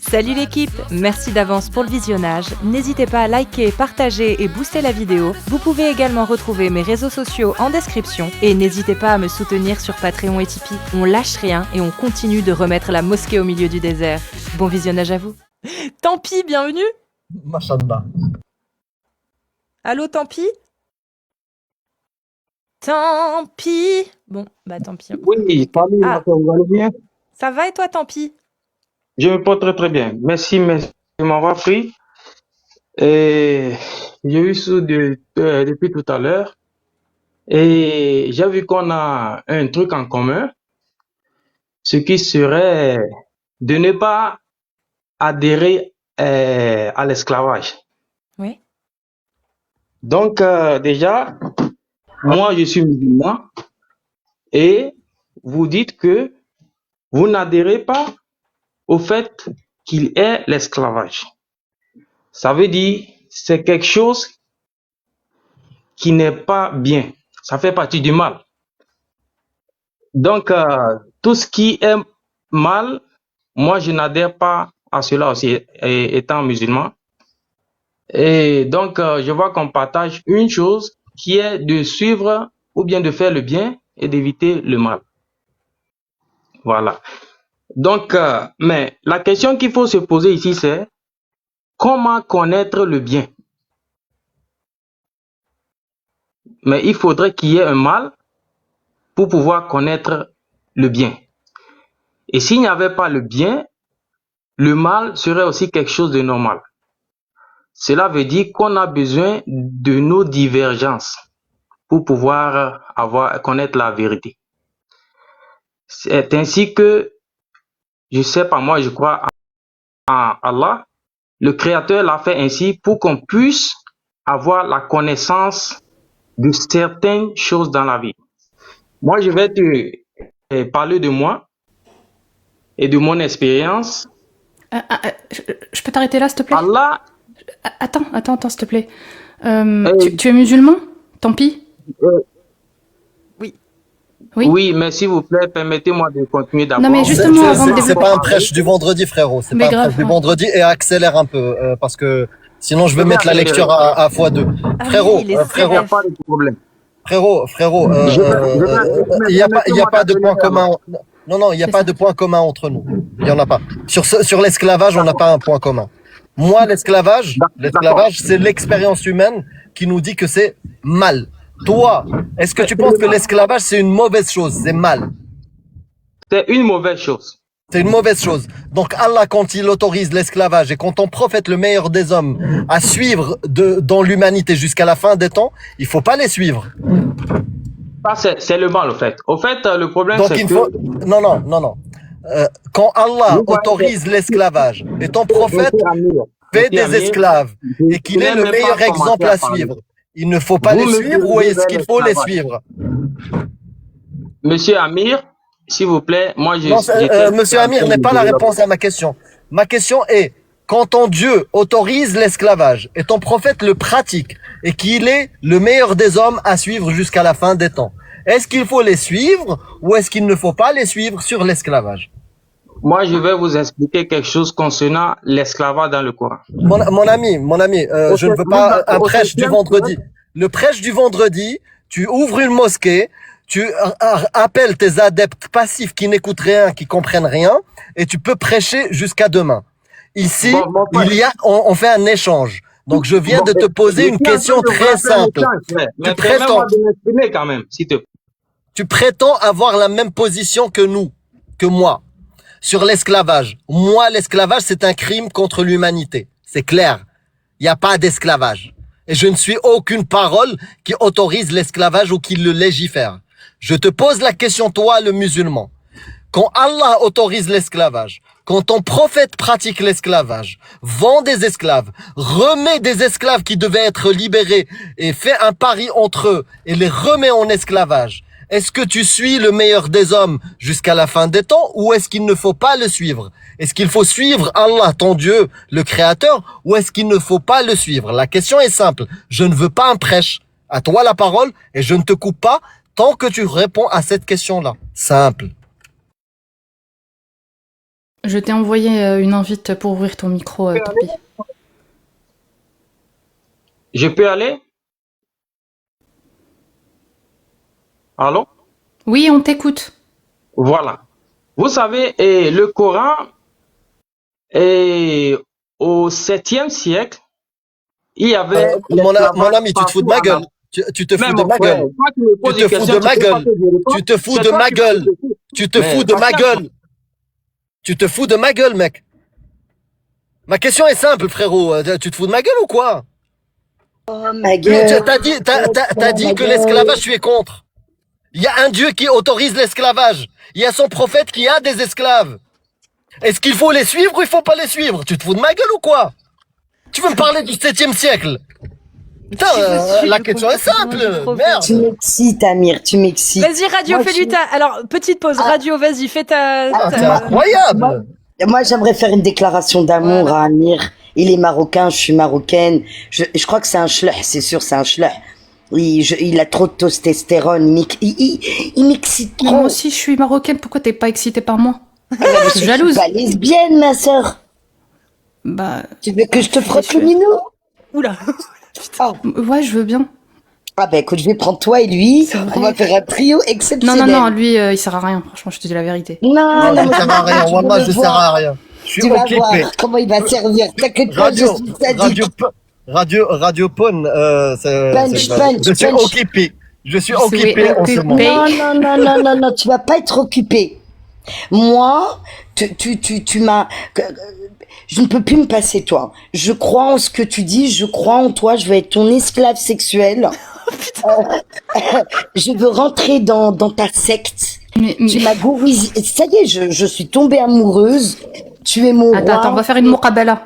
Salut l'équipe, merci d'avance pour le visionnage. N'hésitez pas à liker, partager et booster la vidéo. Vous pouvez également retrouver mes réseaux sociaux en description. Et n'hésitez pas à me soutenir sur Patreon et Tipeee. On lâche rien et on continue de remettre la mosquée au milieu du désert. Bon visionnage à vous. Tant pis, bienvenue. Mashallah. Allô, tant pis. Tant pis. Bon, bah tant pis. Oui, salut, Ah. vous allez bien? Ça va et toi, tant pis? Je me porte très très bien. Merci de m'avoir pris. Et j'ai eu ça depuis tout à l'heure. Et j'ai vu qu'on a un truc en commun, ce qui serait de ne pas adhérer à l'esclavage. Oui. Donc déjà, moi je suis musulman et vous dites que vous n'adhérez pas au fait qu'il est l'esclavage. Ça veut dire c'est quelque chose qui n'est pas bien. Ça fait partie du mal. Donc, tout ce qui est mal, moi, je n'adhère pas à cela aussi, étant musulman. Et donc, je vois qu'on partage une chose qui est de suivre ou bien de faire le bien et d'éviter le mal. Voilà. Donc, mais la question qu'il faut se poser ici, c'est comment connaître le bien? Mais il faudrait qu'il y ait un mal pour pouvoir connaître le bien. Et s'il n'y avait pas le bien, le mal serait aussi quelque chose de normal. Cela veut dire qu'on a besoin de nos divergences pour pouvoir connaître la vérité. C'est ainsi que, je sais pas moi, je crois en Allah, le Créateur l'a fait ainsi pour qu'on puisse avoir la connaissance de certaines choses dans la vie. Moi, je vais te parler de moi et de mon expérience. Je peux t'arrêter là, s'il te plaît? Allah. Attends, s'il te plaît. Tu es musulman? Tant pis. Oui. Oui, mais s'il vous plaît, permettez-moi de continuer d'abord. Non, mais justement, avant de C'est pas un prêche du vendredi, frérot. C'est pas un prêche du vendredi et accélère un peu parce que sinon je vais mettre la lecture à x2. Frérot, frérot, il n'y a pas de problème. Frérot, il n'y a pas de point commun. Non, il n'y a pas de point commun entre nous. Il n'y en a pas. Sur l'esclavage, on n'a pas un point commun. Moi, l'esclavage, c'est l'expérience humaine qui nous dit que c'est mal. Toi, est-ce que tu penses que l'esclavage, c'est une mauvaise chose? C'est mal. C'est une mauvaise chose. C'est une mauvaise chose. Donc Allah, quand il autorise l'esclavage et quand ton prophète, le meilleur des hommes, à suivre dans l'humanité jusqu'à la fin des temps, il faut pas les suivre. Ça, c'est le mal, au fait. Au fait, le problème, donc c'est il faut... que... Non. Quand Allah autorise l'esclavage et ton prophète fait des esclaves et qu'il est le meilleur exemple à suivre, il ne faut pas les suivre ou est-ce qu'il faut les suivre? Monsieur Amir, s'il vous plaît, moi je... Monsieur Amir n'est pas la réponse à ma question. Ma question est, quand ton Dieu autorise l'esclavage et ton prophète le pratique et qu'il est le meilleur des hommes à suivre jusqu'à la fin des temps, est-ce qu'il faut les suivre ou est-ce qu'il ne faut pas les suivre sur l'esclavage? Moi, je vais vous expliquer quelque chose concernant l'esclavage dans le Coran. Mon ami, je ne veux pas un prêche du vendredi. Le prêche du vendredi, tu ouvres une mosquée, tu appelles tes adeptes passifs qui n'écoutent rien, qui comprennent rien, et tu peux prêcher jusqu'à demain. Ici, on fait un échange. Donc, je viens de te poser une question très simple. Tu prétends avoir la même position que moi, sur l'esclavage. Moi, l'esclavage, c'est un crime contre l'humanité. C'est clair. Il n'y a pas d'esclavage. Et je ne suis aucune parole qui autorise l'esclavage ou qui le légifère. Je te pose la question, toi, le musulman. Quand Allah autorise l'esclavage, quand ton prophète pratique l'esclavage, vend des esclaves, remet des esclaves qui devaient être libérés et fait un pari entre eux et les remet en esclavage, est-ce que tu suis le meilleur des hommes jusqu'à la fin des temps ou est-ce qu'il ne faut pas le suivre? Est-ce qu'il faut suivre Allah, ton Dieu, le Créateur, ou est-ce qu'il ne faut pas le suivre? La question est simple. Je ne veux pas un prêche. À toi la parole et je ne te coupe pas tant que tu réponds à cette question-là. Simple. Je t'ai envoyé une invite pour ouvrir ton micro, Topi. Je peux aller? Allô? Oui, on t'écoute. Voilà. Vous savez, le Coran, au 7e siècle, il y avait Mon ami, tu te fous de ma gueule. Tu te fous de ma gueule. Tu te fous de ma gueule. Tu te fous de ma gueule. Tu te fous de ma gueule. Tu te fous de ma gueule, mec. Ma question est simple, frérot. Tu te fous de ma gueule ou quoi? Oh ma gueule. T'as dit que l'esclavage, tu es contre. Il y a un Dieu qui autorise l'esclavage. Il y a son prophète qui a des esclaves. Est-ce qu'il faut les suivre ou il faut pas les suivre? Tu te fous de ma gueule ou quoi? Tu veux me parler du 7e siècle? Putain, la question est simple. Merde. Tu m'excites, Amir, tu m'excites. Vas-y, Radio, fais-lui ta... Alors, petite pause. Radio, vas-y, fais ta... C'est incroyable. Moi, j'aimerais faire une déclaration d'amour à Amir. Il est marocain, je suis marocaine. Je crois que c'est un schlech, c'est sûr, c'est un schlech. Il a trop de testostérone. Il m'excite trop. Moi aussi, je suis marocaine. Pourquoi t'es pas excitée par moi? Je suis jalouse. pas lesbienne, ma sœur. Bah. Tu veux que je te frotte le minou? Oula. Oh. Ouais, je veux bien. Ah bah écoute, je vais prendre toi et lui. On va faire un trio exceptionnel. Non, lui, il sert à rien. Franchement, je te dis la vérité. Non, je sers à rien. Wallah, je sers à rien. Je suis tu vas occupé. voir comment il va servir. T'inquiète pas, je suis sadique. Radio Pone, je suis occupé. Je suis occupé en ce moment. Non, tu vas pas être occupé. Moi, tu m'as... Je ne peux plus me passer toi. Je crois en ce que tu dis, je crois en toi, je veux être ton esclave sexuel. Je veux rentrer dans ta secte. Tu m'as gourisé. Ça y est, je suis tombée amoureuse. Tu es mon roi. Attends, on va faire une muqabala.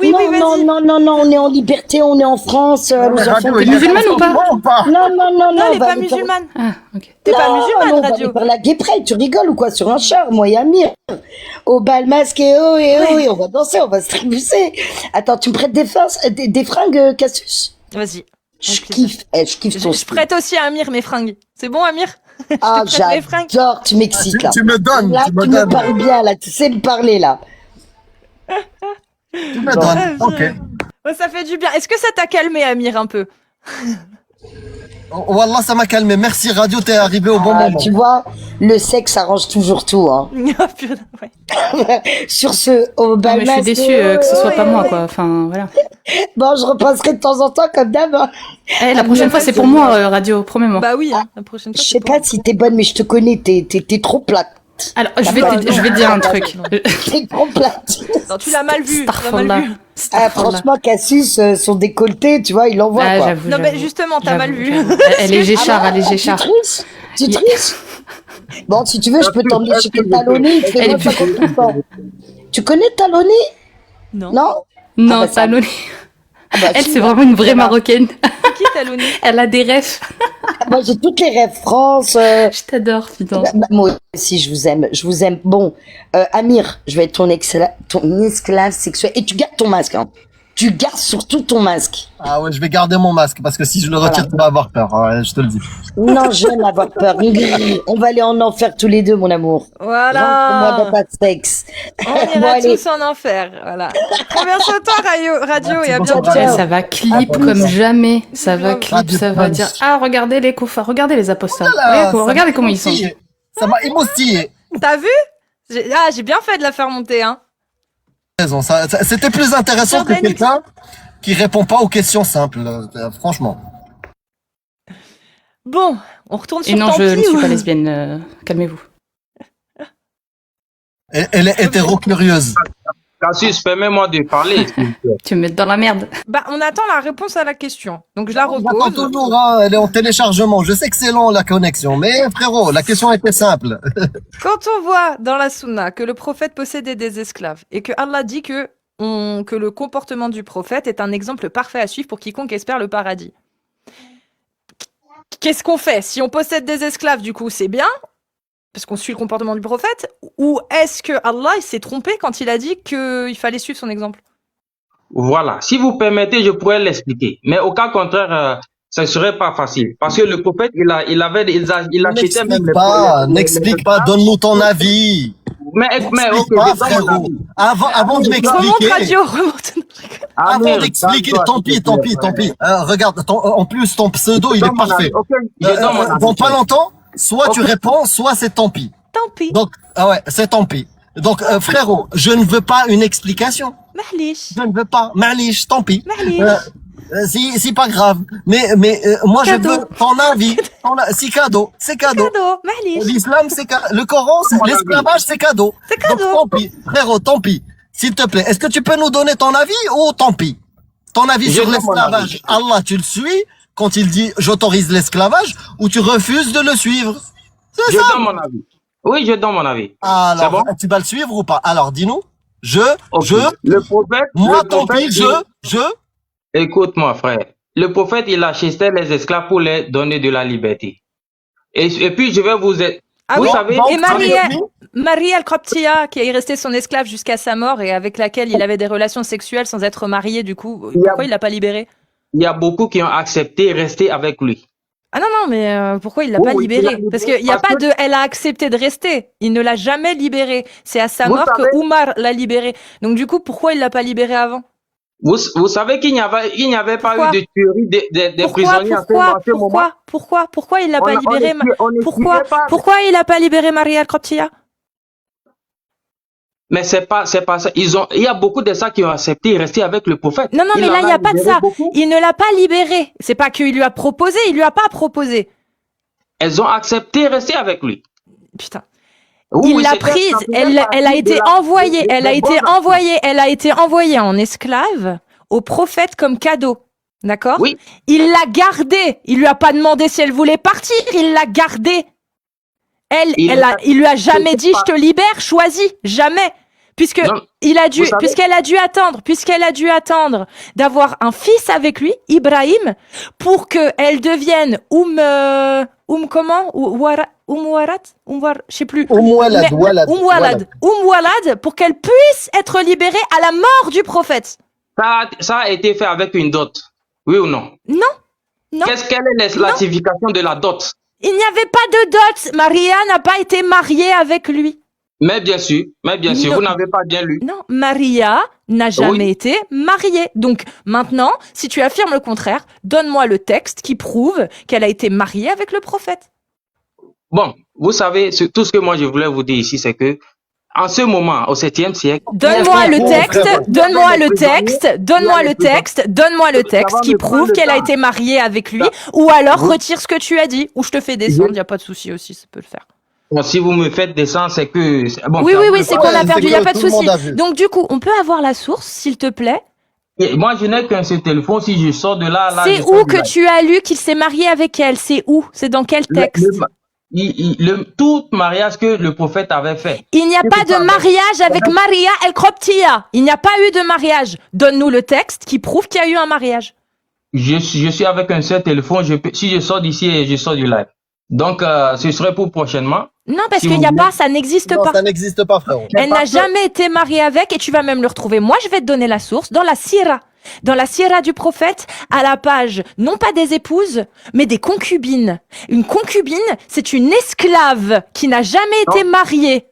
Oui, non, on est en liberté, on est en France. T'es musulmane ou pas? Non, elle est pas musulmane. Ah, ok. T'es pas musulmane, on va Radio. aller par la guéprette, tu rigoles ou quoi? Sur un char, moi et Amir. Au bal masque et on va danser, on va se trébucher. Attends, tu me prêtes des fringues, Cassius? Vas-y. Je kiffe ton Je prête aussi à Amir mes fringues. C'est bon, Amir? Ah, j'adore, tu m'excites là. Tu me donnes, là, tu me parles bien, là, tu sais me parler là. Tu me donnes, ok. Oh, ça fait du bien. Est-ce que ça t'a calmé, Amir, un peu? Wallah, ça m'a calmé. Merci Radio, t'es arrivé au bon moment. Tu vois, le sexe arrange toujours tout. Hein. Oh, putain, ouais. Sur ce, au bal mais je suis déçue que ce soit pas moi, quoi. Enfin, voilà. Bon, je repasserai de temps en temps comme d'hab. Hein. La prochaine fois, c'est pour moi, Radio, promets-moi. Bah oui, hein, la prochaine fois. Je sais pas si t'es bonne, mais je te connais, t'es trop plate. Alors, je vais te dire un truc. T'es trop plate. Non, tu l'as mal vu. Franchement, Cassius, son décolleté, tu vois, il l'envoie quoi. Non, mais justement, t'as mal vu. Elle est Géchard, Tu triches. Bon, si tu veux, je peux t'emmener chez Talonné. Tu connais Talonné? Non. Non, Talonné. Elle, c'est vraiment une vraie Marocaine. Qui Talonné? Elle a des rêves. Moi, j'ai toutes les rêves France. Je t'adore, putain. Moi aussi, je vous aime. Bon, Amir, je vais être ton esclave sexuel. Et tu gardes ton masque, hein. Tu gardes surtout ton masque. Ah ouais, je vais garder mon masque parce que si je le retire, tu vas avoir peur. Ouais, je te le dis. Non, j'aime avoir peur. On va aller en enfer tous les deux, mon amour. Voilà. Moi, dans ta sexe. On ira tous en enfer. Voilà. Prends bien soin de toi, Radio, et à bientôt. Ça va clip comme jamais. Ça va dire. Ah, regardez les koufars, regardez les apostats. Regardez comment ils sont. Ça m'a émoustillé. T'as vu? J'ai bien fait de la faire monter, hein. C'était plus intéressant que quelqu'un qui répond pas aux questions simples, franchement. Bon, on retourne sur Et non, Tant je ne pis, suis pas lesbienne, calmez-vous. Elle est hétéro-curieuse. Cassius, permets-moi de parler. Tu me mets dans la merde. Bah, on attend la réponse à la question. Donc, je la repose. Attends toujours, hein, elle est en téléchargement. Je sais que c'est long, la connexion, mais frérot, la question était simple. Quand on voit dans la Sunna que le prophète possédait des esclaves et que Allah dit que le comportement du prophète est un exemple parfait à suivre pour quiconque espère le paradis. Qu'est-ce qu'on fait? Si on possède des esclaves, du coup, c'est bien, parce qu'on suit le comportement du prophète, ou est-ce que Allah il s'est trompé quand il a dit qu'il fallait suivre son exemple? Voilà. Si vous permettez, je pourrais l'expliquer. Mais au cas contraire, ça ne serait pas facile. Parce que le prophète, il achetait même N'explique pas, donne-nous ton avis. mais ok, M'explique pas, je donne mon frérot. avis. Avant de Remonte m'expliquer, radio, remonte. avant Amir, d'expliquer, calme-toi, tant s'il pis, te tant plaît, pis, tant frère. pis. Regarde, en plus, ton pseudo, Je il est donne mon parfait. avis. Ok, je donne mon avis. Dans pas longtemps, soit tu Ok. réponds, soit c'est tant pis. Tant pis. Donc, ouais, c'est tant pis. Donc, frérot, je ne veux pas une explication. Mahlish. Je ne veux pas. Malish, tant pis. Mahlish. C'est pas grave. Mais moi, je Cadeau. veux ton avis. C'est cadeau. C'est cadeau. Cadeau. Mahlish. L'islam, c'est le Coran, l'esclavage, c'est cadeau. C'est cadeau. Donc, tant pis. Frérot, tant pis. S'il te plaît, est-ce que tu peux nous donner ton avis ou tant pis? Ton avis Je sur donne mon l'esclavage. avis. Allah, tu le suis quand il dit j'autorise l'esclavage ou tu refuses de le suivre? C'est Je ça. donne mon avis. Oui, je donne mon avis. C'est Alors, bon? tu vas le suivre ou pas? Alors, dis-nous. Ok. Le prophète, Moi, le tant prophète, pis, Écoute-moi, frère. Le prophète, il achetait les esclaves pour les donner de la liberté. Et puis, je vais vous... Ah vous oui, savez... et Maria Al-Kroptia, qui est restée son esclave jusqu'à sa mort et avec laquelle il avait des relations sexuelles sans être marié, du coup, pourquoi il l'a pas libéré? Il y a beaucoup qui ont accepté rester avec lui. Ah non, non, mais pourquoi il l'a Oui, pas oui, il l'a libéré? libéré Parce qu'il n'y a parce pas que- de... Elle a accepté de rester. Il ne l'a jamais libéré. C'est à sa Vous mort savez- que Oumar l'a libéré. Donc du coup, pourquoi il l'a pas libéré avant? Vous savez qu'il n'y avait pas Pourquoi? eu de tuerie des prisonniers à ce moment. Pourquoi il l'a pas libéré? Pourquoi? Pourquoi il a pas libéré Maria Al-Kroptia? Mais c'est pas ça. Il y a beaucoup de ça qui ont accepté et resté avec le prophète. Non, non, mais en là, il n'y a pas de libéré ça. beaucoup. Il ne l'a pas libéré. C'est pas qu'il lui a proposé, il lui a pas proposé. Elles ont accepté et resté avec lui. Putain. Oui, Il oui, l'a c'était- prise, ça faisait elle a partie été de la- envoyée, des- elle a des été bonnes envoyée, elle a été envoyée en esclave au prophète comme cadeau. D'accord? Oui. Il l'a gardée. Il lui a pas demandé si elle voulait partir, il l'a gardée. Il lui a jamais dit je te libère, choisis, jamais. Puisque Non, puisqu'elle a dû attendre d'avoir un fils avec lui, Ibrahim, pour que elle devienne je sais plus. Walad, Walad, pour qu'elle puisse être libérée à la mort du prophète. Ça a été fait avec une dot. Oui ou non? Non. Non. Quelle est la signification de la dot? Il n'y avait pas de dot. Maria n'a pas été mariée avec lui. Mais bien sûr, Non. vous n'avez pas bien lu. Non, Maria n'a jamais Oui. été mariée. Donc maintenant, si tu affirmes le contraire, donne-moi le texte qui prouve qu'elle a été mariée avec le prophète. Bon, vous savez, tout ce que moi je voulais vous dire ici, c'est que en ce moment, au 7e siècle, Donne-moi le texte, frérot. donne-moi le texte qui prouve qu'elle a été mariée avec lui, ou alors retire ce que tu as dit, ou je te fais descendre, y a pas de souci aussi, ça peut le faire. bon, si vous me faites descendre, c'est que... Bon, Oui, ça- c'est qu'on a c'est perdu, que y a pas de tout le souci. monde a vu. Donc du coup, on peut avoir la source, s'il te plaît. Et moi, je n'ai qu'un seul téléphone. Si je sors de là, C'est je où sors de que là. tu as lu qu'il s'est marié avec elle? C'est où? C'est dans quel texte? Tout mariage que le prophète avait fait. Il n'y a pas de mariage avec Maria El-Kroptia. Il n'y a pas eu de mariage. Donne-nous le texte qui prouve qu'il y a eu un mariage. Je suis avec un seul téléphone. Si je sors d'ici et je sors du live. Donc, ce serait pour prochainement. Non, parce Si qu'il vous n'y a voulez. pas, ça n'existe Non, pas. ça n'existe pas, frérot. Elle n'a parce que- jamais été mariée avec et tu vas même le retrouver. Moi, je vais te donner la source dans la Sira. Dans la Sira du prophète, à la page, non pas des épouses, mais des concubines. Une concubine, c'est une esclave qui n'a jamais été mariée.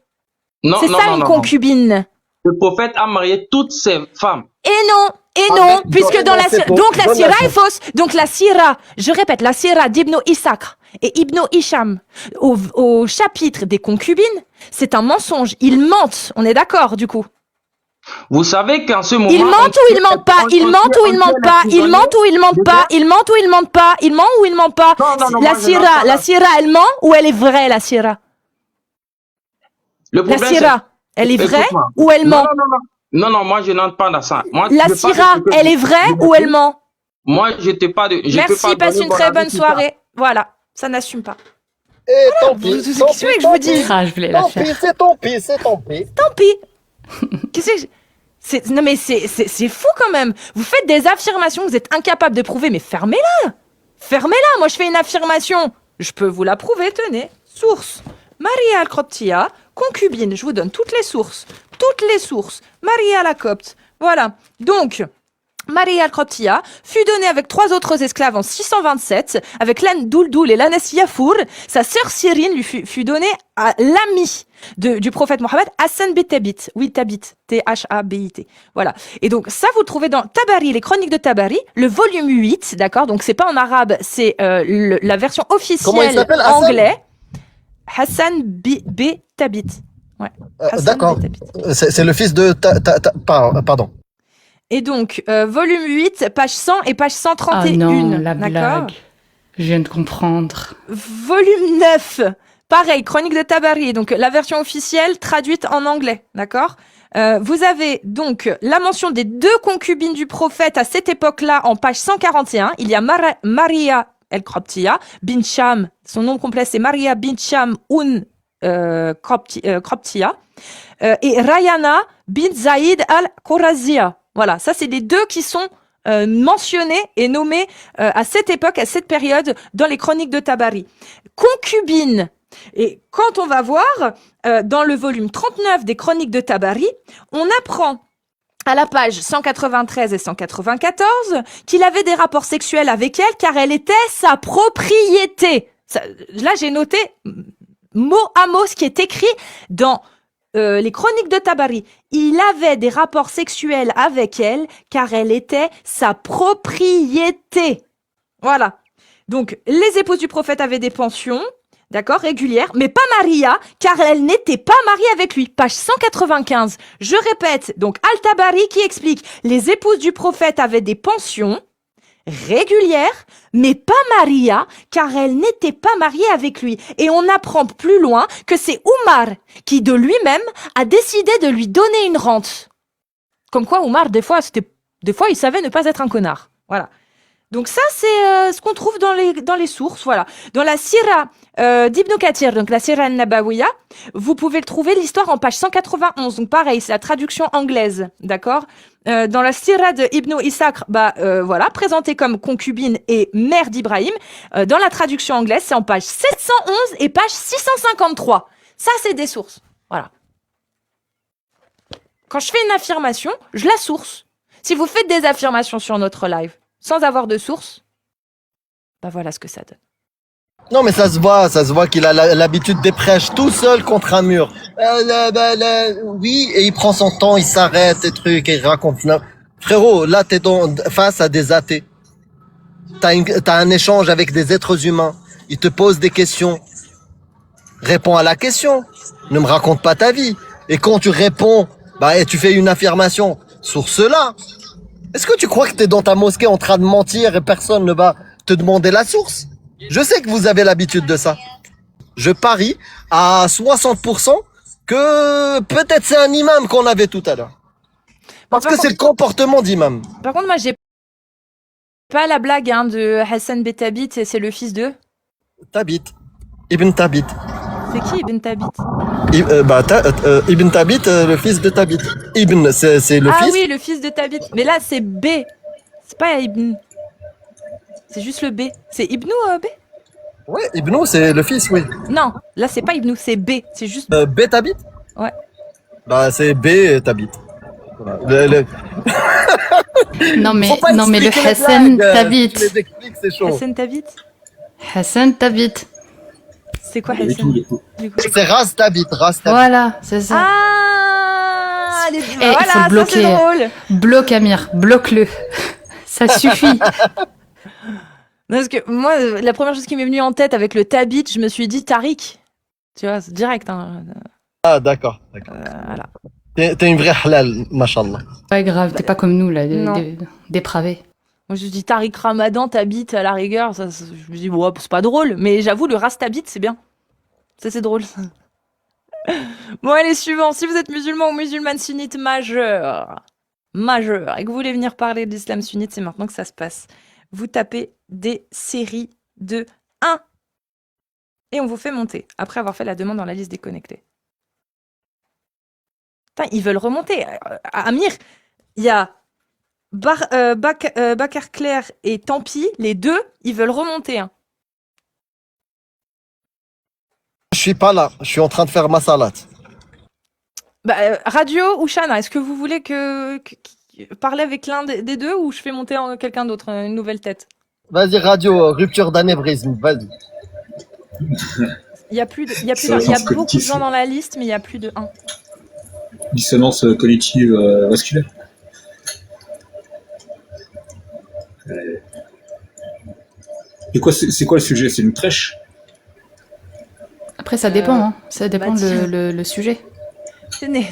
Non, C'est non, ça non, une non, concubine. non. Le prophète a marié toutes ses femmes. Et non, Ah, mais puisque dans la c'est Sira, faux. donc la Donne Sira la est fausse. Donc la Sira, je répète, la Sira d'Ibn Ishaq et Ibn Hisham au chapitre des concubines, c'est un mensonge. Ils mentent. On est d'accord, du coup. Vous savez qu'en ce moment... Ils mentent ou ils mentent pas? Ils mentent ou ils mentent pas? Ils mentent ou ils mentent pas? Ils mentent ou ils mentent pas? Ils mentent ou ils mentent pas? Non, La moi, je n'entends Sira, pas. la Sira, elle ment ou elle est vraie, la Sira? Le La problème, Sira, elle est vraie Écoute-moi. ou elle ment? Non, non, moi, je n'entre pas dans ça. Moi, La je parle Sira, de ce que elle je- est vraie je- ou elle ment? Moi, je te parle de... je peux Merci, pas passe donner une mon très avis bonne sur ça. soirée. Voilà, ça n'assume pas. Et tant pis. Qu'est-ce que tu veux que je vous dise? Ah, je voulais la Tant faire. pis, c'est tant pis, c'est tant pis. Tant pis. Qu'est-ce que non mais c'est fou quand même. Vous faites des affirmations que vous êtes incapable de prouver, mais fermez-la. Fermez-la. Moi je fais une affirmation. Je peux vous la prouver, tenez. Source. Maria Al-Kroptia, concubine. Je vous donne toutes les sources. Toutes les sources. Maria la Copte. Voilà. Donc, Maria al-Qibtiyya fut donnée avec 3 autres esclaves en 627, avec l'âne Douldoul et l'ânesse Yafour. Sa sœur Cyrine lui fut donnée à l'ami du prophète Mohammed, Hassan bin Thabit. Oui, Thabit. T-H-A-B-I-T. Voilà. Et donc, ça, vous le trouvez dans Tabari, les chroniques de Tabari, le volume 8, d'accord? Donc, c'est pas en arabe, c'est la version officielle anglais. Hassan B. Thabit. Ouais. D'accord. C'est le fils de pardon. Et donc, volume 8, page 100 et page 131. Ah non, la blague. Je viens de comprendre. Volume 9, pareil, chronique de Tabari, donc la version officielle traduite en anglais, d'accord? Vous avez donc la mention des 2 concubines du prophète à cette époque-là en page 141. Il y a Maria el-Qibtiyya bin Sham, son nom complet c'est Maria bin Sham Qibtiyya, et Rayana bin Zaïd al-Quraziya. Voilà, ça c'est les 2 qui sont mentionnés et nommés à cette époque, à cette période, dans les chroniques de Tabari. Concubine. Et quand on va voir, dans le volume 39 des chroniques de Tabari, on apprend à la page 193 et 194 qu'il avait des rapports sexuels avec elle car elle était sa propriété. Ça, là, j'ai noté mot à mot ce qui est écrit dans les chroniques de Tabari. Il avait des rapports sexuels avec elle car elle était sa propriété. Voilà. Donc, les épouses du prophète avaient des pensions, d'accord, régulières, mais pas Maria, car elle n'était pas mariée avec lui. Page 195. Je répète, donc Al-Tabari qui explique, les épouses du prophète avaient des pensions régulière, mais pas Maria, car elle n'était pas mariée avec lui. Et on apprend plus loin que c'est Oumar qui, de lui-même, a décidé de lui donner une rente. Comme quoi, Oumar, des fois, il savait ne pas être un connard. Voilà. Donc ça, c'est ce qu'on trouve dans les sources, voilà. Dans la Sira d'Ibn Kathir, donc la Sira al-Nabawiya, vous pouvez le trouver l'histoire en page 191. Donc pareil, c'est la traduction anglaise, d'accord. Dans la Sira de Ibn Ishaq, voilà, présentée comme concubine et mère d'Ibrahim. Dans la traduction anglaise, c'est en page 711 et page 653. Ça, c'est des sources, voilà. Quand je fais une affirmation, je la source. Si vous faites des affirmations sur notre live sans avoir de source, voilà ce que ça donne. Non, mais ça se voit qu'il a l'habitude des prêches tout seul contre un mur. Oui, et il prend son temps, il s'arrête, et trucs, et il raconte. Non. Frérot, là, t'es face à des athées. T'as un échange avec des êtres humains. Ils te posent des questions. Réponds à la question. Ne me raconte pas ta vie. Et quand tu réponds, et tu fais une affirmation sur cela. Est-ce que tu crois que t'es dans ta mosquée en train de mentir et personne ne va te demander la source? Je sais que vous avez l'habitude de ça. Je parie à 60% que peut-être c'est un imam qu'on avait tout à l'heure. Parce que c'est le comportement d'imam. Par contre, moi, j'ai pas la blague de Hassan bin Thabit, c'est le fils de Thabit. Ibn Thabit. C'est qui Ibn Thabit? Ibn Thabit, le fils de Thabit. Ibn, c'est le fils. Ah oui, le fils de Thabit. Mais là, c'est B. C'est pas Ibn. C'est juste le B. C'est Ibn ou B? Ouais, Ibn, c'est le fils, oui. Non, là, c'est pas Ibn, c'est B. C'est juste B Thabit? Ouais. C'est B Thabit. Voilà. Non, mais le Hassan Thabit. Hassan Thabit? Hassan Thabit. C'est quoi Hassan? C'est Ras Thabit. Voilà, c'est ça. Ah, il faut le bloquer. Ça, c'est drôle. Bloque Amir, bloque-le. Ça suffit. Parce que moi, la première chose qui m'est venue en tête avec le Thabit, je me suis dit Tariq. Tu vois, c'est direct. Ah, d'accord. Voilà. T'es une vraie halal, mashallah. Pas grave, t'es pas comme nous, là, dépravés. Moi, je dis Tariq Ramadan, Thabit à la rigueur. Ça, je me dis, c'est pas drôle. Mais j'avoue, le Ras Thabit, c'est bien. Ça, c'est drôle. Bon, allez, suivant. Si vous êtes musulman ou musulmane sunnite majeur, et que vous voulez venir parler de l'islam sunnite, c'est maintenant que ça se passe. Vous tapez des séries de 1 et on vous fait monter après avoir fait la demande dans la liste des connectés. Putain, ils veulent remonter. Amir, il y a Bakar Claire et Tampi, les deux, ils veulent remonter. Je suis pas là, je suis en train de faire ma salade. Radio ou Shana, est-ce que vous voulez que parler avec l'un des deux ou je fais monter quelqu'un d'autre, une nouvelle tête? Vas-y, radio, rupture d'anévrisme, vas-y. Il y a plus de, il y a plus Ça d'un- va, il y a c'est beaucoup de cognitif. gens dans la liste, mais il y a plus de un. Dissonance cognitive vasculaire. Et quoi, c'est quoi le sujet? C'est une trèche? Après, ça dépend, hein. Ça dépend tiens. le sujet. Tenez.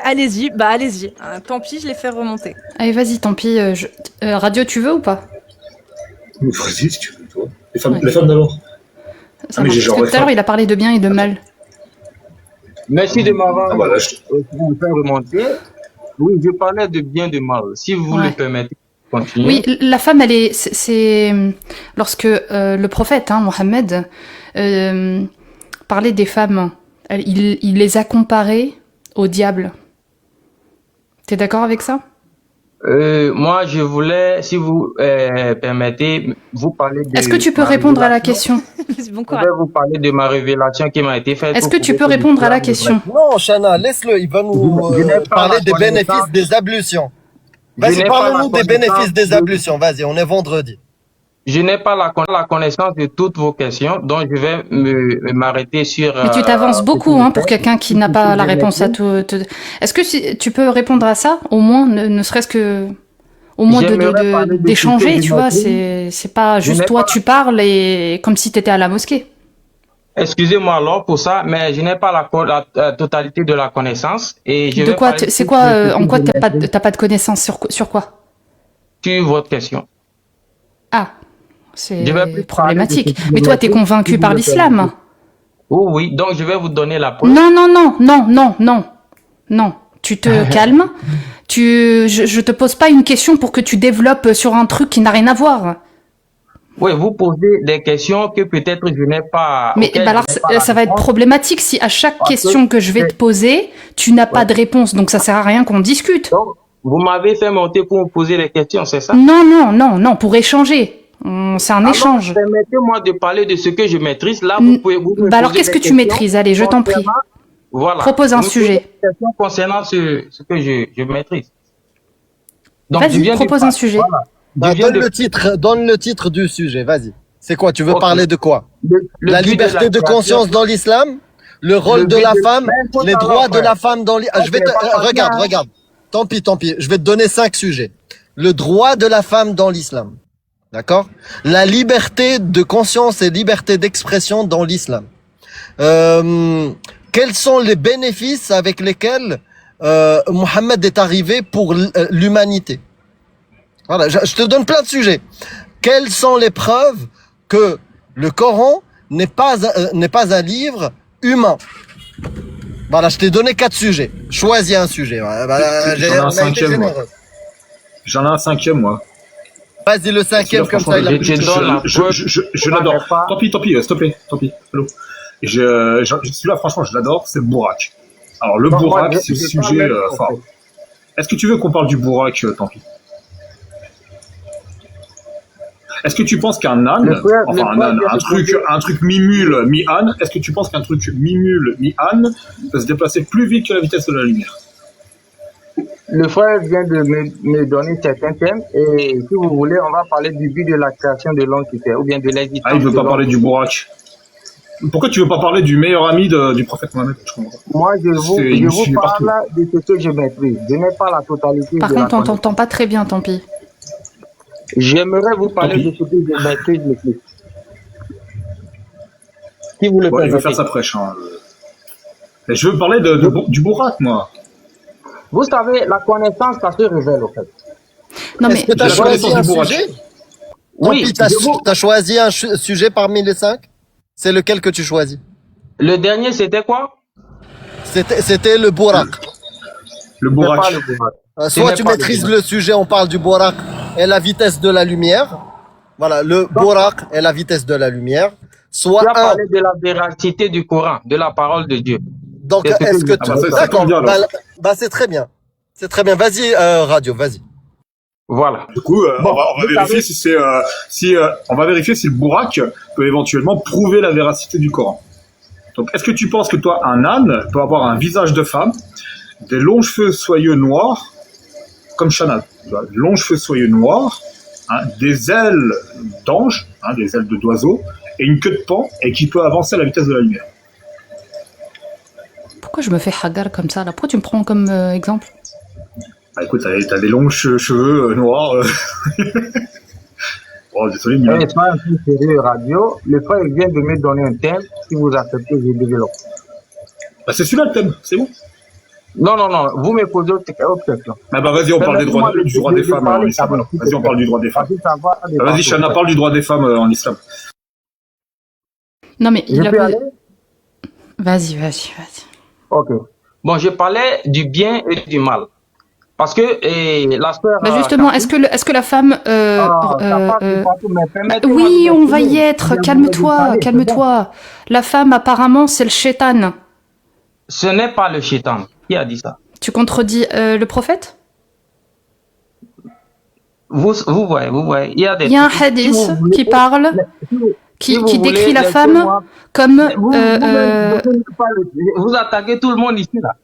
Allez-y, allez-y. Tant pis, je les fais remonter. Allez, vas-y, tant pis. Radio, tu veux ou pas? Vas-y, si tu veux, toi. Les femmes, Ouais. les femmes d'abord. Ça mais marche. j'ai Parce genre que tout à l'heure, il a parlé de bien et de mal. Merci de m'avoir Ah bah là, je... vous faire remonter. Oui, je parlais de bien de mal. Si vous Ouais. le permettez, continuez. Oui, la femme, elle est... C'est lorsque le prophète, Mohammed, parlait des femmes, il les a comparées au diable. T'es d'accord avec ça? Moi, je voulais, si vous permettez, vous parler de... Est-ce que tu peux répondre à la question? Bon Je courage. vais vous parler de ma révélation qui m'a été faite. Est-ce pour que tu prouver peux répondre à la l'islam est question? Non, Chana, laisse-le, il va nous Je n'ai pas parler la des connaissance. bénéfices des ablutions. Je Vas-y, n'ai pas parle-nous la des bénéfices connaissance des de- ablutions, vas-y, on est vendredi. Je n'ai pas la connaissance de toutes vos questions, donc je vais m'arrêter sur... Mais tu t'avances beaucoup pour quelqu'un qui n'a pas la je réponse à tout. Est-ce que tu peux répondre à ça, au moins, ne serait-ce que... Au moins J'aimerais parler de d'échanger, ce que tu je vois, m'appelle. c'est pas Je juste n'ai toi pas- tu parles et comme si t'étais à la mosquée. Excusez-moi alors pour ça, mais je n'ai pas la totalité de la connaissance. Et je De vais quoi, parler c'est de quoi, ce que en quoi je maîtrise t'as pas de connaissances sur quoi? sur votre question. Ah, c'est Je vais plus problématique. parler de ce que Mais je toi, t'es maîtrise, convaincu si par vous le l'islam? permettez. Oh oui, donc je vais vous donner la preuve. Non. Tu te calmes. Je te pose pas une question pour que tu développes sur un truc qui n'a rien à voir. Oui, vous posez des questions que peut-être je n'ai pas. Mais auxquelles bah alors, je n'ai pas la ça va être réponse. problématique si à chaque Parce que- question que je vais te poser, tu n'as pas de réponse. Donc ça sert à rien qu'on discute. Donc, vous m'avez fait monter pour me poser des questions, c'est ça? Non, pour échanger. C'est un Alors, échange. permettez-moi de parler de ce que je maîtrise. Là, vous pouvez. Vous me Bah alors, posez qu'est-ce des que tu questions maîtrises? Allez, je t'en prie. concernant- Voilà. Propose un Vous me posez sujet. des questions concernant ce que je maîtrise. Donc, je Vas-y, viens de propose par- un sujet. Voilà. Bah, Je viens donne le titre du sujet, vas-y. C'est quoi, tu veux Ok. parler de quoi? le La but liberté de création- conscience dans l'islam, le rôle Le de but la de- femme, Mais faut les savoir, droits de frère. la femme dans l'islam. Je vais te, Ok, pas regarde, bien. regarde. Tant pis. Je vais te donner 5 sujets. Le droit de la femme dans l'islam. D'accord? La liberté de conscience et liberté d'expression dans l'islam. Quels sont les bénéfices avec lesquels Mohammed est arrivé pour l'humanité? Voilà, je te donne plein de sujets. Quelles sont les preuves que le Coran n'est pas un livre humain? Voilà, je t'ai donné 4 sujets. Choisis un sujet. J'en ai un cinquième, moi. J'en ai un cinquième, moi. Vas-y, le cinquième, comme ça, il a je plus te de donne la preuve. Je l'adore. Pas. Tant pis, s'il te plaît. Tant pis. Allô. Celui-là, franchement, je l'adore. C'est le Bourak. Alors, le Non, Bourak, moi, c'est le je parle sujet même, en fort. fait. Est-ce que tu veux qu'on parle du Bourak, tant pis? Est-ce que tu penses qu'un âne, Le frère enfin un vient âne, de un truc mi-mule, mi-âne, est-ce que tu penses qu'un truc mi-mule, mi-âne peut se déplacer plus vite que la vitesse de la lumière? Le frère vient de me donner certains thèmes et si vous voulez, on va parler du but de la création de l'homme qui fait ou bien de l'existence. Ah, il veut de pas l'homme. parler du Bourak. Pourquoi tu veux pas parler du meilleur ami du prophète Mohammed? Je comprends pas. Moi, je il me vous suit parle de ce que je maîtrise. Je n'ai pas la totalité Par de la contre, on connaissance. t'entend pas très bien, tant pis. J'aimerais vous parler de ce que je maîtrise le plus. Si vous le Ouais, il veut faire permettez. sa prêche. Hein. Mais je veux parler du Bourak, moi. Vous savez, la connaissance, ça se révèle au fait. Non Est-ce mais que tu as la choisi connaissance un du Bourak. sujet? Oui, Tu as choisi un sujet parmi les 5? C'est lequel que tu choisis? le dernier, c'était quoi? C'était le Bourak. Le C'est Bourak. pas le Bourak. Ce Soit n'est tu pas le maîtrises Bourak. le sujet, on parle du Bourak et la vitesse de la lumière. Voilà, le Bourak et la vitesse de la lumière. Tu Soit as un. parlé de la véracité du Coran, de la parole de Dieu. Donc, c'est ce que est-ce je- que Ah tu... bah, ça D'accord, tombe bien, alors. bah, c'est très bien. C'est très bien. Vas-y, radio, vas-y. Voilà. Du coup, Bon, on va vous vérifier savez- on va vérifier si le Bourak peut éventuellement prouver la véracité du Coran. Donc, est-ce que tu penses que toi, un âne peut avoir un visage de femme, des longs cheveux soyeux noirs, comme Chanel. Tu vois, longs cheveux soyeux noirs, hein, des ailes d'ange, hein, des ailes d'oiseau, et une queue de paon, et qui peut avancer à la vitesse de la lumière. Pourquoi je me fais hagar comme ça là? Pourquoi tu me prends comme exemple? Bah, écoute, t'as des longs cheveux noirs. Oh, désolé, Milan. Eh, pas un peu sérieux radio. Le frère il vient de me donner un thème. Si vous acceptez, je développe. Bah, c'est celui-là le thème, c'est bon. Non, non, non. Vous me posez autre question. Ah bah vas-y, on parle du droit des femmes en islam. Alors. Vas-y, on parle du droit des femmes. Vas-y, Chana, parle du droit des femmes en islam. Non, mais il a peux posé... aller Vas-y. Ok. Bon, je parlais du bien et du mal. Parce que la sœur... Bah justement, est-ce que la femme... Permettez-moi oui, de on va y m'exprimer. être. Je voulais Calme-toi, parler, calme-toi. La femme, apparemment, c'est le shaitan. Ce n'est pas le shaitan. Qui a dit ça? Tu contredis le prophète? Vous voyez. Il y a des... Il y a un Si hadith vous voulez- qui parle, si vous qui voulez, décrit la femme laissez-moi- comme... Vous attaquez tout le monde ici, là.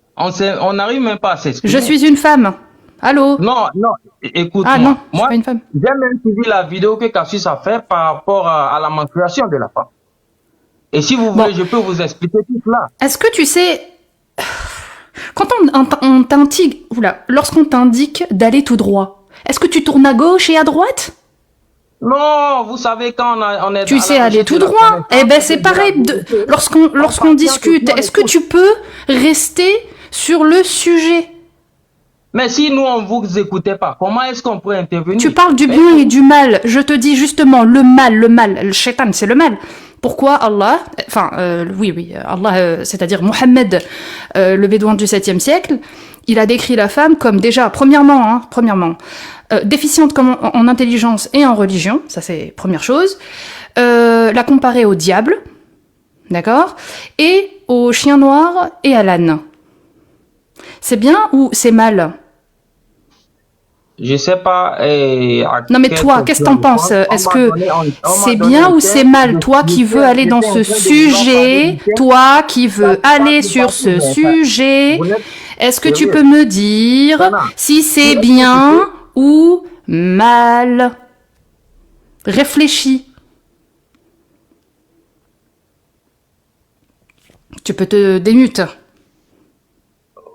On n'arrive même pas à s'exprimer. je suis une femme. Allô? Non, écoute-moi. Ah non, je suis Moi, pas une femme. j'ai même suivi la vidéo que Cassius a fait par rapport à la menstruation de la femme. Et si vous voulez, je peux vous expliquer tout cela. Est-ce que tu sais... Quand on t'indique... Lorsqu'on t'indique d'aller tout droit, est-ce que tu tournes à gauche et à droite? Non, vous savez, quand on est... Tu sais aller tout droit. Eh ben c'est pareil. Lorsqu'on discute, est-ce que tu peux rester sur le sujet? Mais si nous, on vous écoutait pas, comment est-ce qu'on pourrait intervenir? Tu parles du bien et du mal. Je te dis justement le mal. Le shaitan, c'est le mal. Pourquoi Allah, Allah, c'est-à-dire Mohammed, le bédouin du 7e siècle, il a décrit la femme comme déjà, premièrement, déficiente en intelligence et en religion, ça c'est première chose, la comparer au diable, d'accord, et au chien noir et à l'âne. C'est bien ou c'est mal? Je sais pas. Non mais toi, qu'est-ce que t'en penses? Est-ce que c'est bien ou c'est mal? Toi qui veux aller dans ce sujet, toi qui veux aller sur ce sujet, est-ce que tu peux me dire si c'est bien ou mal? Réfléchis. Tu peux te démute.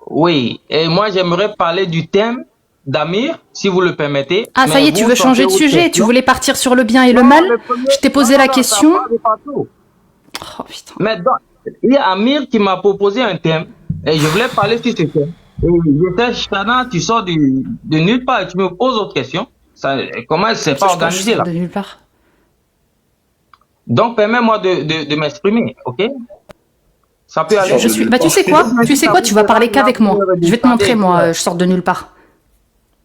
Oui, et moi j'aimerais parler du thème d'Amir, si vous le permettez. Ah, ça y est, tu veux changer de sujet. Tu voulais partir sur le bien et le mal? Je t'ai posé la question. Oh putain. Mais il y a Amir qui m'a proposé un thème, et je voulais parler sur ce thème. Et j'étais Chana, tu sors de nulle part et tu me poses autre question. Comment elle s'est pas organisée là? De nulle part. Donc permets-moi de m'exprimer, ok? Ça peut aller. Bah tu sais quoi? Tu vas parler qu'avec moi. Je vais te montrer, moi, je sors de nulle part.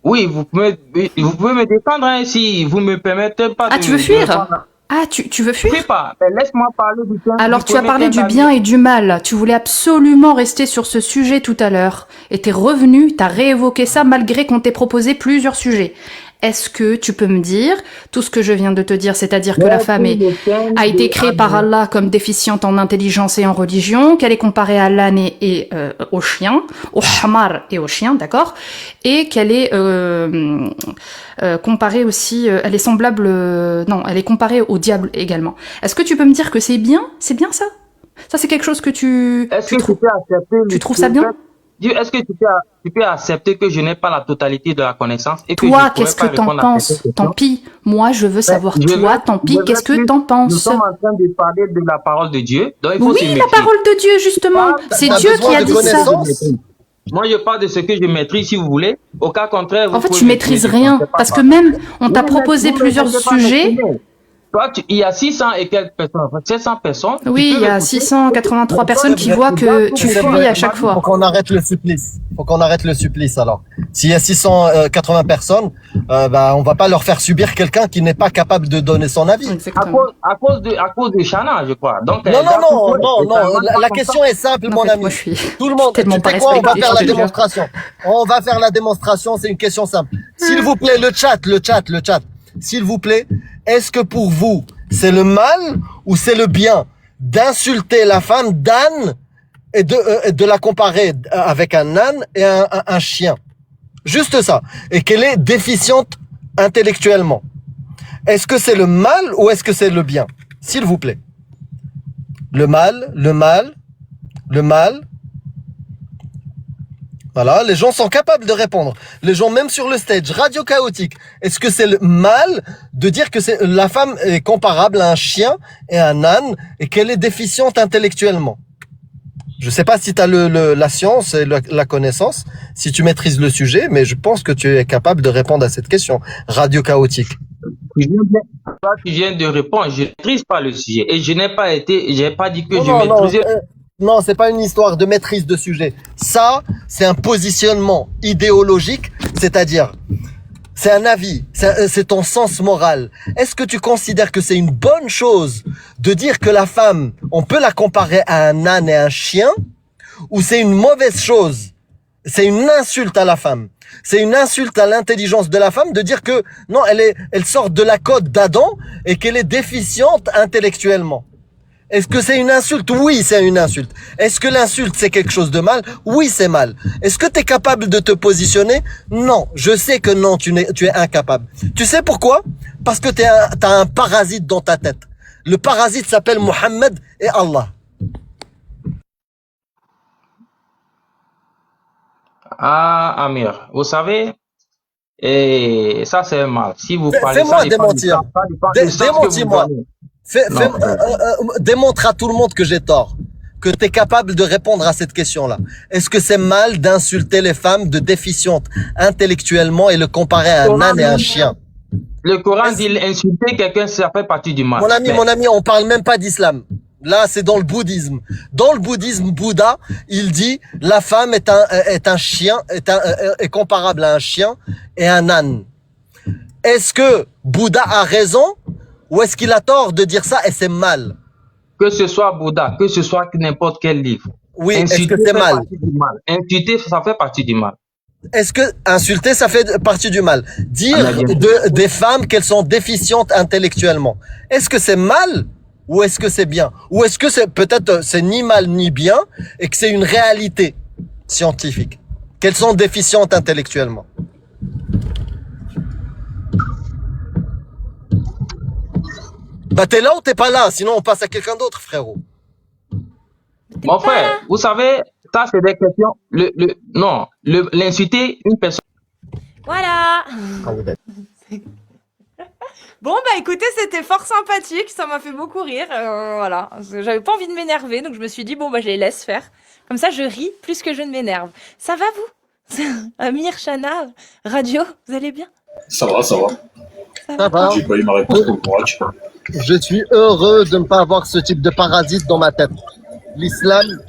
Oui, vous pouvez me défendre hein, si vous me permettez pas de... Ah, tu veux fuir? Ah, tu veux fuir? Je sais pas, mais laisse-moi parler du thème. Alors, tu as parlé du bien et du mal. Tu voulais absolument rester sur ce sujet tout à l'heure. Et t'es revenu, t'as réévoqué ça malgré qu'on t'ait proposé plusieurs sujets. Est-ce que tu peux me dire tout ce que je viens de te dire, c'est-à-dire que la femme a été créée par Allah comme déficiente en intelligence et en religion, qu'elle est comparée à l'âne et au chien, au hamar et au chien, d'accord, et qu'elle est comparée aussi, elle est semblable, non, elle est comparée au diable également. Est-ce que tu peux me dire que c'est bien ça? Ça c'est quelque chose que tu trouves ça bien? Est-ce que tu peux accepter que je n'ai pas la totalité de la connaissance et que toi, qu'est-ce que t'en penses? Tant pis. Moi, je veux savoir toi, tant pis, qu'est-ce que t'en penses? Nous sommes en train de parler de la parole de Dieu. Donc il faut oui, la parole de Dieu, justement. C'est Dieu qui a dit ça. Moi, je parle de ce que je maîtrise, si vous voulez. Au cas contraire, en fait, tu maîtrises rien. Parce que même, on t'a proposé plusieurs sujets. Toi, il y a 600 et quelques personnes, 700 personnes. Oui, il y a 683 personnes qui voient que tu fuis à chaque fois. Faut qu'on arrête le supplice. Alors, s'il y a 680 personnes, on va pas leur faire subir quelqu'un qui n'est pas capable de donner son avis. À cause de Chana, je crois. Donc, non. La question est simple, mon ami. Tout le monde. Tu sais quoi? On va faire la démonstration. On va faire la démonstration. C'est une question simple. S'il vous plaît, le chat. S'il vous plaît, est-ce que pour vous, c'est le mal ou c'est le bien d'insulter la femme d'âne et de la comparer avec un âne et un chien? Juste ça. Et qu'elle est déficiente intellectuellement. Est-ce que c'est le mal ou est-ce que c'est le bien? S'il vous plaît. Le mal, le mal, le mal. Voilà, les gens sont capables de répondre. Les gens, même sur le stage, radio chaotique. Est-ce que c'est le mal de dire que la femme est comparable à un chien et à un âne et qu'elle est déficiente intellectuellement? Je sais pas si tu as la science et la connaissance, si tu maîtrises le sujet, mais je pense que tu es capable de répondre à cette question. Radio chaotique. Tu viens de répondre, je ne maîtrise pas le sujet et je n'ai pas dit que Non, je non, non, maîtrisais. non, c'est pas une histoire de maîtrise de sujet. Ça, c'est un positionnement idéologique, c'est-à-dire, c'est un avis, c'est ton sens moral. Est-ce que tu considères que c'est une bonne chose de dire que la femme, on peut la comparer à un âne et un chien, ou c'est une mauvaise chose? C'est une insulte à la femme. C'est une insulte à l'intelligence de la femme de dire que non, elle sort de la côte d'Adam et qu'elle est déficiente intellectuellement. Est-ce que c'est une insulte? Oui, c'est une insulte. Est-ce que l'insulte, c'est quelque chose de mal? Oui, c'est mal. Est-ce que tu es capable de te positionner? Non, je sais que non, tu es incapable. Tu sais pourquoi? Parce que t'as un parasite dans ta tête. Le parasite s'appelle Mohammed et Allah. Ah, Amir, vous savez, et ça c'est mal. Si vous parlez Fais-moi ça, démentir. Démentis-moi. Démontre à tout le monde que j'ai tort. Que tu es capable de répondre à cette question-là. Est-ce que c'est mal d'insulter les femmes de déficientes intellectuellement et le comparer à un âne et un chien? Le Coran dit insulter quelqu'un, ça fait partie du mal. Mon ami, on parle même pas d'islam. Là, c'est dans le bouddhisme. Dans le bouddhisme, Bouddha, il dit la femme est un chien, est comparable à un chien et un âne. Est-ce que Bouddha a raison ou est-ce qu'il a tort de dire ça et c'est mal? Que ce soit Bouddha, que ce soit n'importe quel livre. Oui, est-ce que c'est mal? Insulter, ça fait partie du mal. Est-ce que insulter, ça fait partie du mal? Dire des femmes qu'elles sont déficientes intellectuellement, est-ce que c'est mal ou est-ce que c'est bien? Ou est-ce que peut-être c'est ni mal ni bien et que c'est une réalité scientifique qu'elles sont déficientes intellectuellement? Bah t'es là ou t'es pas là? Sinon on passe à quelqu'un d'autre, frérot. Mon frère, vous savez, ça c'est des questions. L'insulter une personne. Voilà. Bon, bah écoutez, c'était fort sympathique, ça m'a fait beaucoup rire. Voilà, j'avais pas envie de m'énerver, donc je me suis dit, bon, bah je les laisse faire. Comme ça, je ris plus que je ne m'énerve. Ça va, vous? Amir, Chana, Radio, vous allez bien? Ça va, ça va. Ça va. J'ai pas eu ma réponse pour le courage. Je suis heureux de ne pas avoir ce type de parasite dans ma tête. L'islam,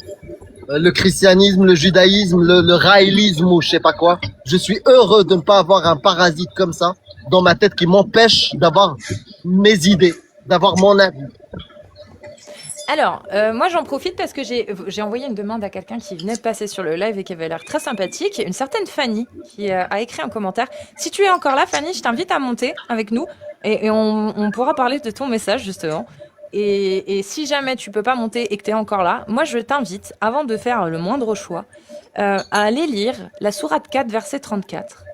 le christianisme, le judaïsme, le raélisme ou je sais pas quoi. Je suis heureux de ne pas avoir un parasite comme ça dans ma tête qui m'empêche d'avoir mes idées, d'avoir mon avis. Alors, moi j'en profite parce que j'ai envoyé une demande à quelqu'un qui venait de passer sur le live et qui avait l'air très sympathique. Une certaine Fanny qui a écrit un commentaire. Si tu es encore là, Fanny, je t'invite à monter avec nous et on pourra parler de ton message justement. Et si jamais tu peux pas monter et que tu es encore là, moi je t'invite, avant de faire le moindre choix, à aller lire la sourate 4, verset 34.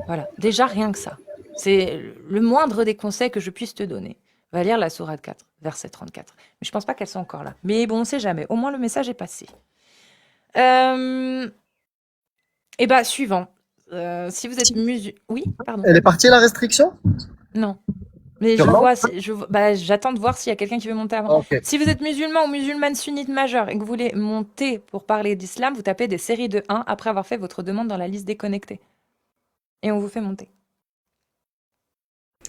Voilà, déjà rien que ça. C'est le moindre des conseils que je puisse te donner. Va lire la sourate 4, verset 34. Mais je pense pas qu'elles sont encore là. Mais bon, on sait jamais. Au moins, le message est passé. Et bah, suivant. Si vous êtes musulman... Oui, pardon. Elle est partie la restriction? Non. Mais j'attends de voir s'il y a quelqu'un qui veut monter avant. Okay. Si vous êtes musulman ou musulmane sunnite majeure et que vous voulez monter pour parler d'islam, vous tapez des séries de 1 après avoir fait votre demande dans la liste déconnectée. Et on vous fait monter.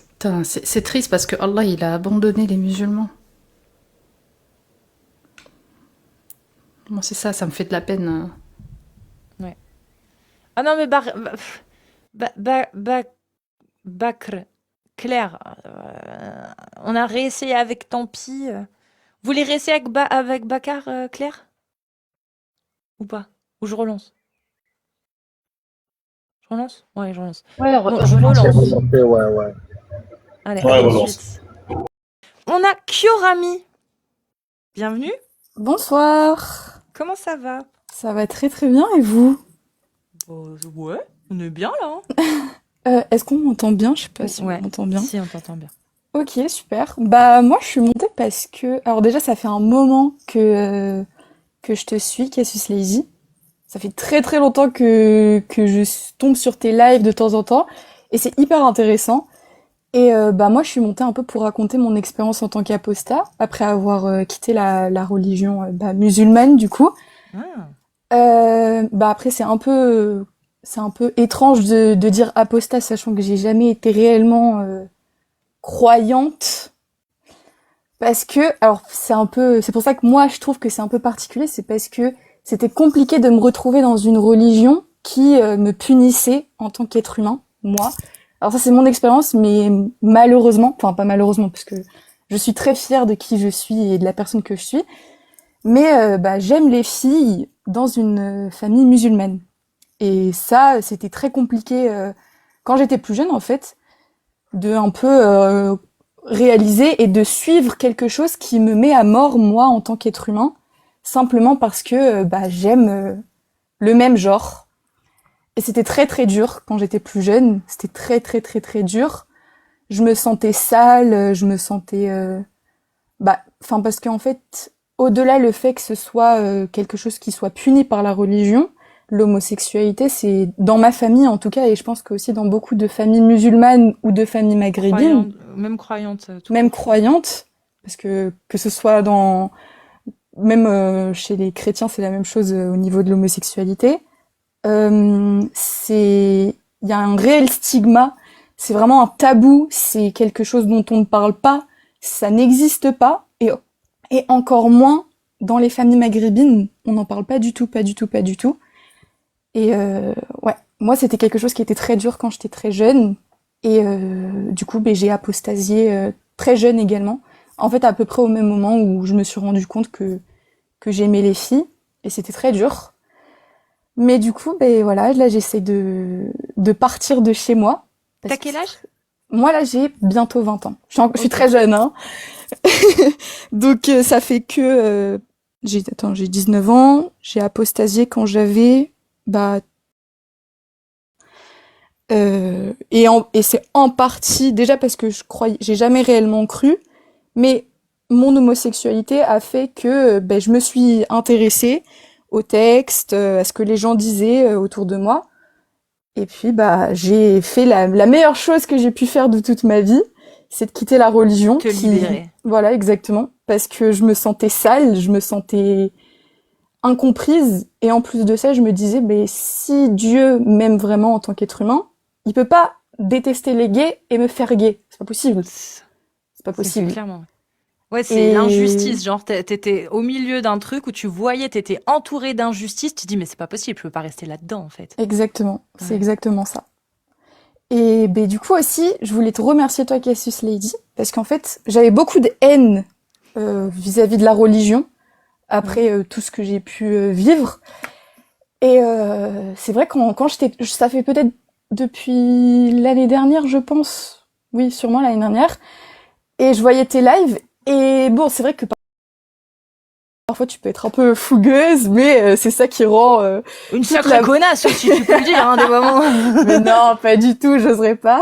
Putain, c'est triste parce que Allah, il a abandonné les musulmans. Bon, c'est ça me fait de la peine. Ouais. Ah non, mais Bakr, Claire, on a réessayé avec Tampi. Vous voulez réessayer avec Bakar, Claire? Ou pas? Ou je relance? Je relance? Ouais, je relance. Ouais, bon, je relance. Ouais. Allez, Ouais, relance. On a Kyorami. Bienvenue. Bonsoir. Comment ça va? Ça va très très bien et vous? Ouais. On est bien là, Est-ce qu'on m'entend bien? Je sais pas si on Ouais, m'entend bien. si on t'entend bien. Ok, super. Bah moi je suis montée parce que... Alors déjà ça fait un moment que je te suis, Cassius Lazy. Ça fait très très longtemps que tombe sur tes lives de temps en temps. Et c'est hyper intéressant. Et bah moi je suis montée un peu pour raconter mon expérience en tant qu'apostat, après avoir quitté la religion musulmane du coup. Ah. Bah après c'est un peu étrange de dire apostat, sachant que j'ai jamais été réellement croyante. Parce que, alors c'est pour ça que moi je trouve que c'est un peu particulier, c'est parce que c'était compliqué de me retrouver dans une religion qui me punissait en tant qu'être humain, moi. Alors ça c'est mon expérience, mais malheureusement, enfin pas malheureusement, parce que je suis très fière de qui je suis et de la personne que je suis, mais bah j'aime les filles dans une famille musulmane. Et ça, c'était très compliqué quand j'étais plus jeune en fait, de un peu réaliser et de suivre quelque chose qui me met à mort moi en tant qu'être humain, simplement parce que bah j'aime le même genre. Et c'était très très dur quand j'étais plus jeune, c'était très très très très dur. Je me sentais sale, je me sentais enfin parce qu'en fait, au-delà le fait que ce soit quelque chose qui soit puni par la religion, l'homosexualité, c'est dans ma famille en tout cas, et je pense que aussi dans beaucoup de familles musulmanes ou de familles maghrébines, même croyantes, parce que ce soit dans chez les chrétiens, c'est la même chose au niveau de l'homosexualité. Il y a un réel stigma, c'est vraiment un tabou, c'est quelque chose dont on ne parle pas, ça n'existe pas, et encore moins dans les familles maghrébines, on n'en parle pas du tout, pas du tout, pas du tout. Et ouais, moi c'était quelque chose qui était très dur quand j'étais très jeune, et du coup j'ai apostasié très jeune également, en fait à peu près au même moment où je me suis rendu compte que j'aimais les filles, et c'était très dur. Mais du coup, voilà, là j'essaie de partir de chez moi. T'as quel âge? Moi là j'ai bientôt 20 ans. Je suis très jeune, hein. Donc ça fait que j'ai 19 ans, j'ai apostasié quand j'avais et c'est en partie déjà parce que j'ai jamais réellement cru, mais mon homosexualité a fait que je me suis intéressée au texte, à ce que les gens disaient autour de moi. Et puis j'ai fait la meilleure chose que j'ai pu faire de toute ma vie, c'est de quitter la religion. Te libérer. Voilà, exactement. Parce que je me sentais sale, je me sentais incomprise, et en plus de ça, je me disais, si Dieu m'aime vraiment en tant qu'être humain, il peut pas détester les gays et me faire gay. C'est pas possible. C'est pas possible. C'est clairement. Ouais, c'est l'injustice. Genre, t'étais au milieu d'un truc où tu voyais, t'étais entouré d'injustice. Tu te dis, mais c'est pas possible, je peux pas rester là-dedans, en fait. Exactement. C'est exactement ça. Et du coup aussi, je voulais te remercier, toi, Cassius Lady, parce qu'en fait, j'avais beaucoup de haine vis-à-vis de la religion, après tout ce que j'ai pu vivre. Et c'est vrai, quand ça fait peut-être depuis l'année dernière, je pense. Oui, sûrement l'année dernière. Et je voyais tes lives. Et bon, c'est vrai que parfois tu peux être un peu fougueuse, mais c'est ça qui rend... une sacrée connasse aussi, tu peux le dire, hein, des moments. Mais non, pas du tout, j'oserais pas.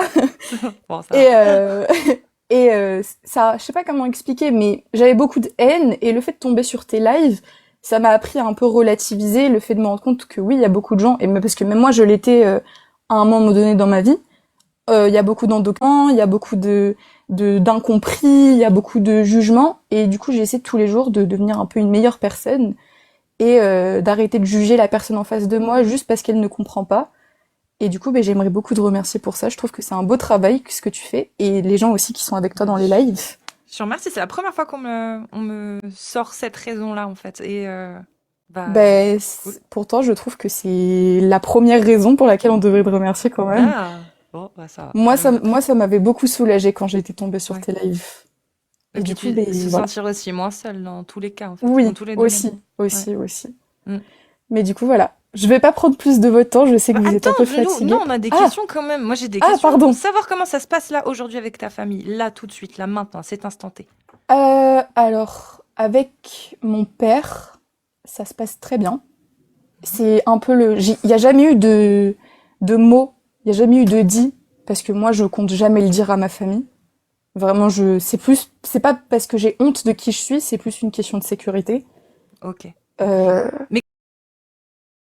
Bon, ça ça, je sais pas comment expliquer, mais j'avais beaucoup de haine, et le fait de tomber sur tes lives, ça m'a appris à un peu relativiser le fait de me rendre compte que oui, il y a beaucoup de gens, parce que même moi je l'étais à un moment donné dans ma vie, il y a beaucoup d'endoctrins, il y a beaucoup d'incompris, il y a beaucoup de jugements, et du coup j'essaie tous les jours de devenir un peu une meilleure personne, et d'arrêter de juger la personne en face de moi juste parce qu'elle ne comprend pas. Et du coup j'aimerais beaucoup te remercier pour ça, je trouve que c'est un beau travail ce que tu fais, et les gens aussi qui sont avec toi dans les lives. Je te remercie, c'est la première fois qu'on me sort cette raison-là, en fait. Et cool. Pourtant je trouve que c'est la première raison pour laquelle on devrait te remercier quand même. Ah, bon, ça. Moi ça m'avait beaucoup soulagée quand j'étais tombée sur tes lives. Et du coup, se sentir aussi moins seule dans tous les cas, en fait. Oui, dans tous les aussi. Mm. Mais du coup, voilà. Je vais pas prendre plus de votre temps, je sais que vous êtes un peu fatigués. Non, on a des questions quand même. Moi, j'ai des questions. Pardon. Pour savoir comment ça se passe là, aujourd'hui, avec ta famille. Là, tout de suite, là, maintenant, cet instant T. Alors, avec mon père, ça se passe très bien. C'est un peu il y a jamais eu de de mots, il n'y a jamais eu de dit, parce que moi, je compte jamais le dire à ma famille. Vraiment, c'est pas parce que j'ai honte de qui je suis, c'est plus une question de sécurité. Ok. Euh, Mais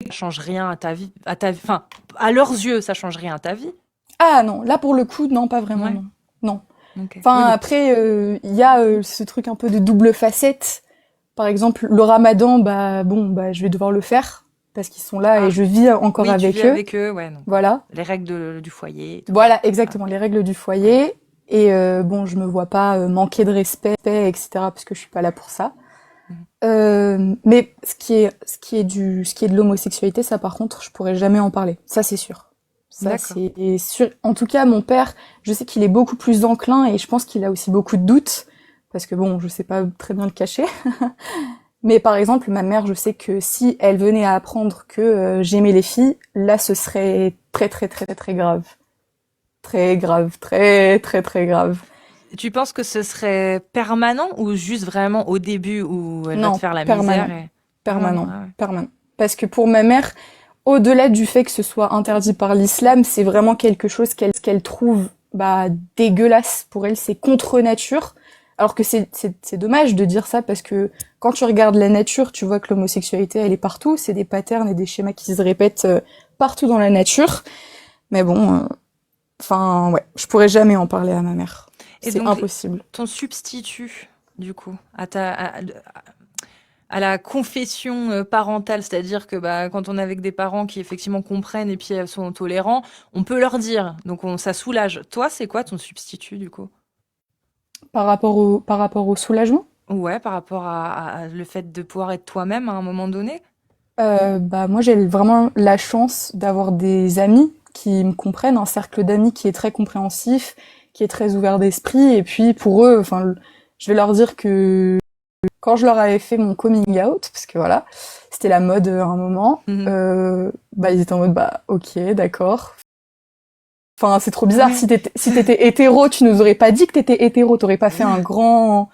ça change rien à ta vie, enfin, à leurs yeux, ça change rien à ta vie. Ah non, là pour le coup, non, pas vraiment, Ouais. non. Non. Ok. Enfin, Oui, mais après, il y a ce truc un peu de double facette. Par exemple, le ramadan, je vais devoir le faire, parce qu'ils sont là Ah. et je vis encore oui, tu avec vis eux. avec eux, ouais. Donc, Voilà. les règles du foyer. Et tout. Voilà, exactement, les règles du foyer. Et je me vois pas manquer de respect, etc., parce que je suis pas là pour ça. Mais ce qui est de l'homosexualité, ça par contre, je pourrais jamais en parler. Ça, c'est sûr. Ça, D'accord. c'est sûr. En tout cas, mon père, je sais qu'il est beaucoup plus enclin et je pense qu'il a aussi beaucoup de doutes. Parce que bon, je sais pas très bien le cacher. Mais par exemple, ma mère, je sais que si elle venait à apprendre que j'aimais les filles, là, ce serait très, très, très, très, très grave. Très grave, très, très, très grave. Tu penses que ce serait permanent ou juste vraiment au début où elle va te Non, faire la permanent. misère Permanent. Ah ouais. Permanent. Parce que pour ma mère, au-delà du fait que ce soit interdit par l'islam, c'est vraiment quelque chose qu'elle trouve dégueulasse pour elle, c'est contre nature. Alors que c'est dommage de dire ça parce que quand tu regardes la nature, tu vois que l'homosexualité elle est partout, c'est des patterns et des schémas qui se répètent partout dans la nature. Mais bon, ouais, je pourrais jamais en parler à ma mère. Et C'est donc, impossible. ton substitut, du coup, à la confession parentale, c'est-à-dire que quand on est avec des parents qui effectivement comprennent et puis sont tolérants, on peut leur dire, donc ça soulage. Toi, c'est quoi ton substitut, du coup? Par rapport au soulagement? Ouais, par rapport à le fait de pouvoir être toi-même à un moment donné? Moi j'ai vraiment la chance d'avoir des amis qui me comprennent, un cercle d'amis qui est très compréhensif, qui est très ouvert d'esprit, et puis pour eux, je vais leur dire que quand je leur avais fait mon coming out, parce que voilà, c'était la mode à un moment, ils étaient en mode ok, d'accord. Enfin, c'est trop bizarre, Ouais. si t'étais hétéro, tu nous aurais pas dit que t'étais hétéro, t'aurais pas fait un grand...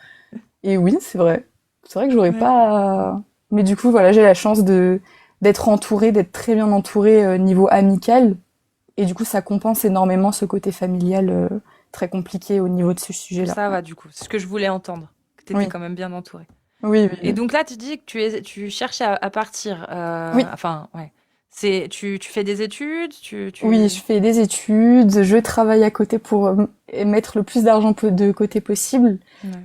Et oui, c'est vrai. C'est vrai que j'aurais Ouais. pas... Mais du coup, voilà, j'ai la chance d'être entourée, d'être très bien entourée niveau amical. Et du coup, ça compense énormément ce côté familial très compliqué au niveau de ce sujet-là. Ça va, du coup. C'est ce que je voulais entendre. Que t'étais Oui. quand même bien entourée. Oui, oui. Et donc là, tu dis que tu cherches à partir. Oui. Enfin, ouais. Tu fais des études, Oui, je fais des études, je travaille à côté pour mettre le plus d'argent de côté possible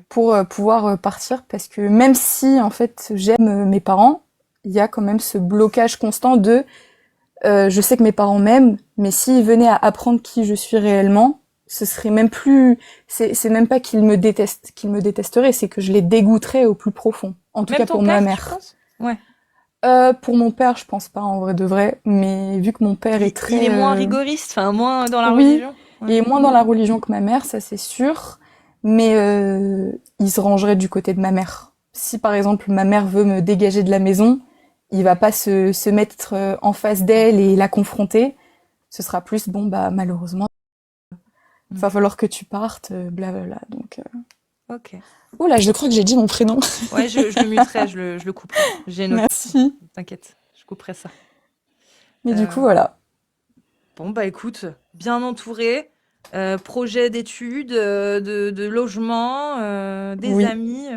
pour pouvoir partir parce que même si en fait j'aime mes parents, il y a quand même ce blocage constant de je sais que mes parents m'aiment, mais s'ils venaient à apprendre qui je suis réellement, ce serait même plus c'est même pas qu'ils me détesteraient, c'est que je les dégoûterais au plus profond. En tout Même cas ton pour père, ma tu mère. penses? Ouais. Pour mon père, je pense pas en vrai de vrai, mais vu que mon père est très... Il est moins rigoriste, enfin moins dans la oui, religion. il est moins dans la religion que ma mère, ça c'est sûr, mais il se rangerait du côté de ma mère. Si par exemple ma mère veut me dégager de la maison, il va pas se mettre en face d'elle et la confronter. Ce sera plus malheureusement, il va falloir que tu partes, blablabla. Donc. Ok. Oh là, je crois que j'ai dit mon prénom. Ouais, je le muterai, je le couperai. J'ai noté. Merci. T'inquiète, je couperai ça. Mais du coup voilà. Bon écoute, bien entouré, projet d'études, de logement, des amis.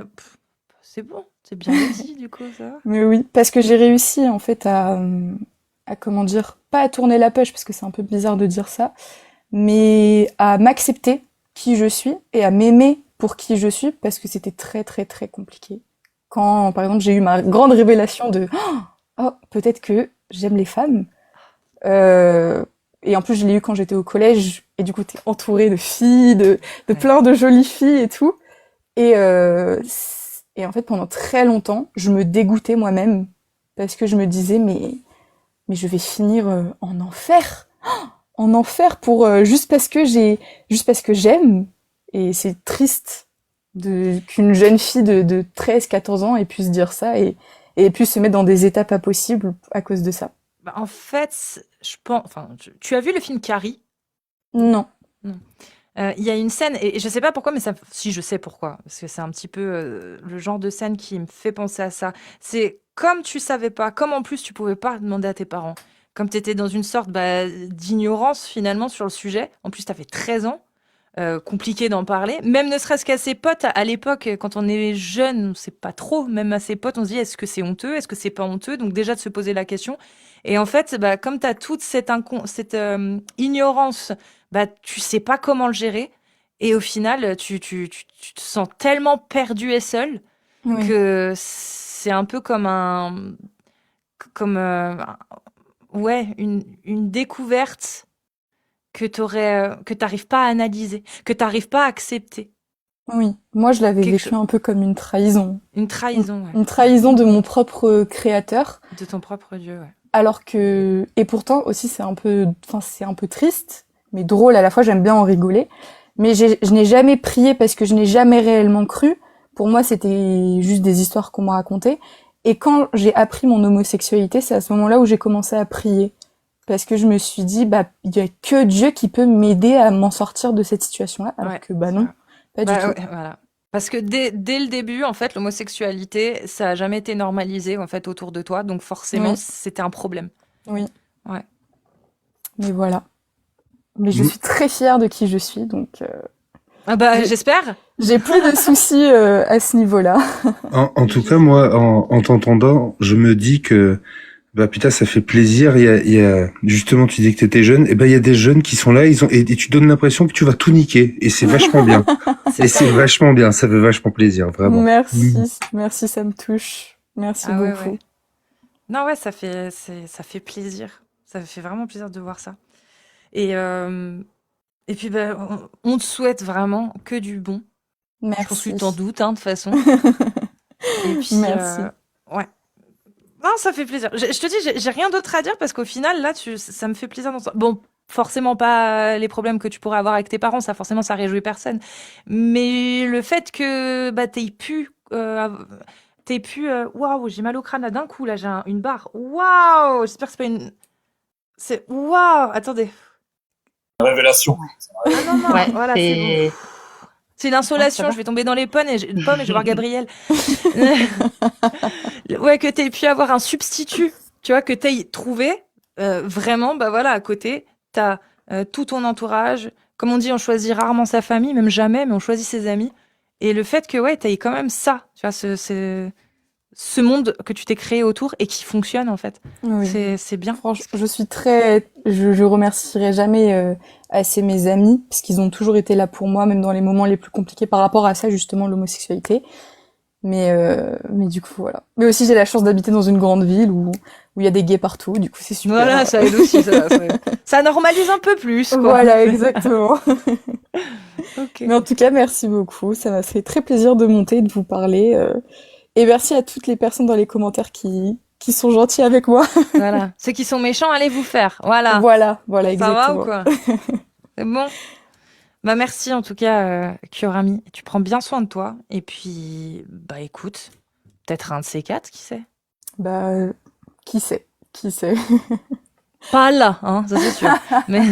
C'est bon, c'est bien dit du coup ça. Mais oui, parce que j'ai réussi en fait à comment dire, pas à tourner la page parce que c'est un peu bizarre de dire ça, mais à m'accepter qui je suis et à m'aimer pour qui je suis parce que c'était très très très compliqué. Quand par exemple j'ai eu ma grande révélation de peut-être que j'aime les femmes. Et en plus je l'ai eu quand j'étais au collège et du coup t'es entourée de filles, de plein de jolies filles et tout. Et en fait pendant très longtemps je me dégoûtais moi-même parce que je me disais mais je vais finir en enfer. En enfer pour juste parce que j'aime, et c'est triste qu'une jeune fille de 13-14 ans ait pu se dire ça et ait pu se mettre dans des états pas possibles à cause de ça. En fait, je pense. Enfin, tu as vu le film Carrie? Non. Il y a une scène, et je sais pas pourquoi, mais si je sais pourquoi, parce que c'est un petit peu le genre de scène qui me fait penser à ça. C'est comme tu savais pas, comme en plus tu pouvais pas demander à tes parents. comme tu étais dans une sorte d'ignorance finalement sur le sujet. En plus, tu fait 13 ans. Compliqué d'en parler, même ne serait-ce qu'à ses potes à l'époque, quand on est jeune, on sait pas trop, même à ses potes, on se dit est-ce que c'est honteux, est-ce que c'est pas honteux, donc déjà de se poser la question. Et en fait, comme tu as toute cette ignorance, tu sais pas comment le gérer, et au final, tu te sens tellement perdu et seul Oui. que c'est un peu comme une découverte que t'arrives pas à analyser, que t'arrives pas à accepter. Oui, moi je l'avais Quelque vécu chose. un peu comme une trahison. Une trahison, ouais. Une trahison de mon propre créateur. De ton propre Dieu, ouais. Alors que, et pourtant aussi c'est un peu triste, mais drôle à la fois, j'aime bien en rigoler. Mais je n'ai jamais prié parce que je n'ai jamais réellement cru. Pour moi, c'était juste des histoires qu'on m'a racontées. Et quand j'ai appris mon homosexualité, c'est à ce moment-là où j'ai commencé à prier. Parce que je me suis dit, il y a que Dieu qui peut m'aider à m'en sortir de cette situation-là. Alors que, non, pas du tout. Ouais, voilà. Parce que dès le début, en fait, l'homosexualité, ça a jamais été normalisé, en fait, autour de toi. Donc, forcément, c'était un problème. Oui. Ouais. Mais voilà. Mais je suis très fière de qui je suis, donc... j'espère. J'ai plus de soucis à ce niveau-là. En tout cas, moi, en t'entendant, je me dis que putain, ça fait plaisir. Il y a justement, tu dis que t'étais jeune. Et il y a des jeunes qui sont là, et tu donnes l'impression que tu vas tout niquer. Et c'est vachement bien. C'est vachement bien. Ça fait vachement plaisir, vraiment. Merci, ça me touche. Merci beaucoup. Ouais. Non, ouais, ça fait plaisir. Ça fait vraiment plaisir de voir ça. Et puis, on te souhaite vraiment que du bon. Merci. Je pense que tu t'en doutes, de toute façon. Et puis, merci. Ouais. Non, ça fait plaisir. Je te dis, j'ai rien d'autre à dire parce qu'au final, là, ça me fait plaisir d'entendre. Bon, forcément pas les problèmes que tu pourrais avoir avec tes parents, ça réjouit personne. Mais le fait que t'aies pu... Waouh, j'ai mal au crâne là d'un coup, là, j'ai une barre. Waouh, j'espère que c'est pas une... C'est... Waouh, attendez. Révélation. Ah non, voilà, c'est bon. C'est une insolation, je vais tomber dans les pommes et je vais voir Gabriel. Ouais, que t'aies pu avoir un substitut, tu vois, que t'aies trouvé, vraiment, à côté, t'as tout ton entourage. Comme on dit, on choisit rarement sa famille, même jamais, mais on choisit ses amis. Et le fait que, t'aies quand même ça, tu vois, ce monde que tu t'es créé autour et qui fonctionne, en fait. Oui. C'est bien. Franchement, je remercierai jamais assez mes amis, parce qu'ils ont toujours été là pour moi, même dans les moments les plus compliqués par rapport à ça, justement, l'homosexualité. Mais du coup, voilà. Mais aussi, j'ai la chance d'habiter dans une grande ville où il y a des gays partout, du coup, c'est super. Voilà, ça aide aussi, ça normalise un peu plus, quoi. Voilà, exactement. Okay. Mais en tout cas, merci beaucoup. Ça m'a fait très plaisir de monter et de vous parler. Et merci à toutes les personnes dans les commentaires qui sont gentils avec moi. Voilà. Ceux qui sont méchants, allez vous faire. Voilà. Voilà, exactement. Ça va ou quoi? C'est bon? Merci en tout cas, Kiorami. Tu prends bien soin de toi. Et puis, écoute, peut-être un de ces quatre, qui sait? Qui sait? Pas là, hein, ça c'est sûr. Mais...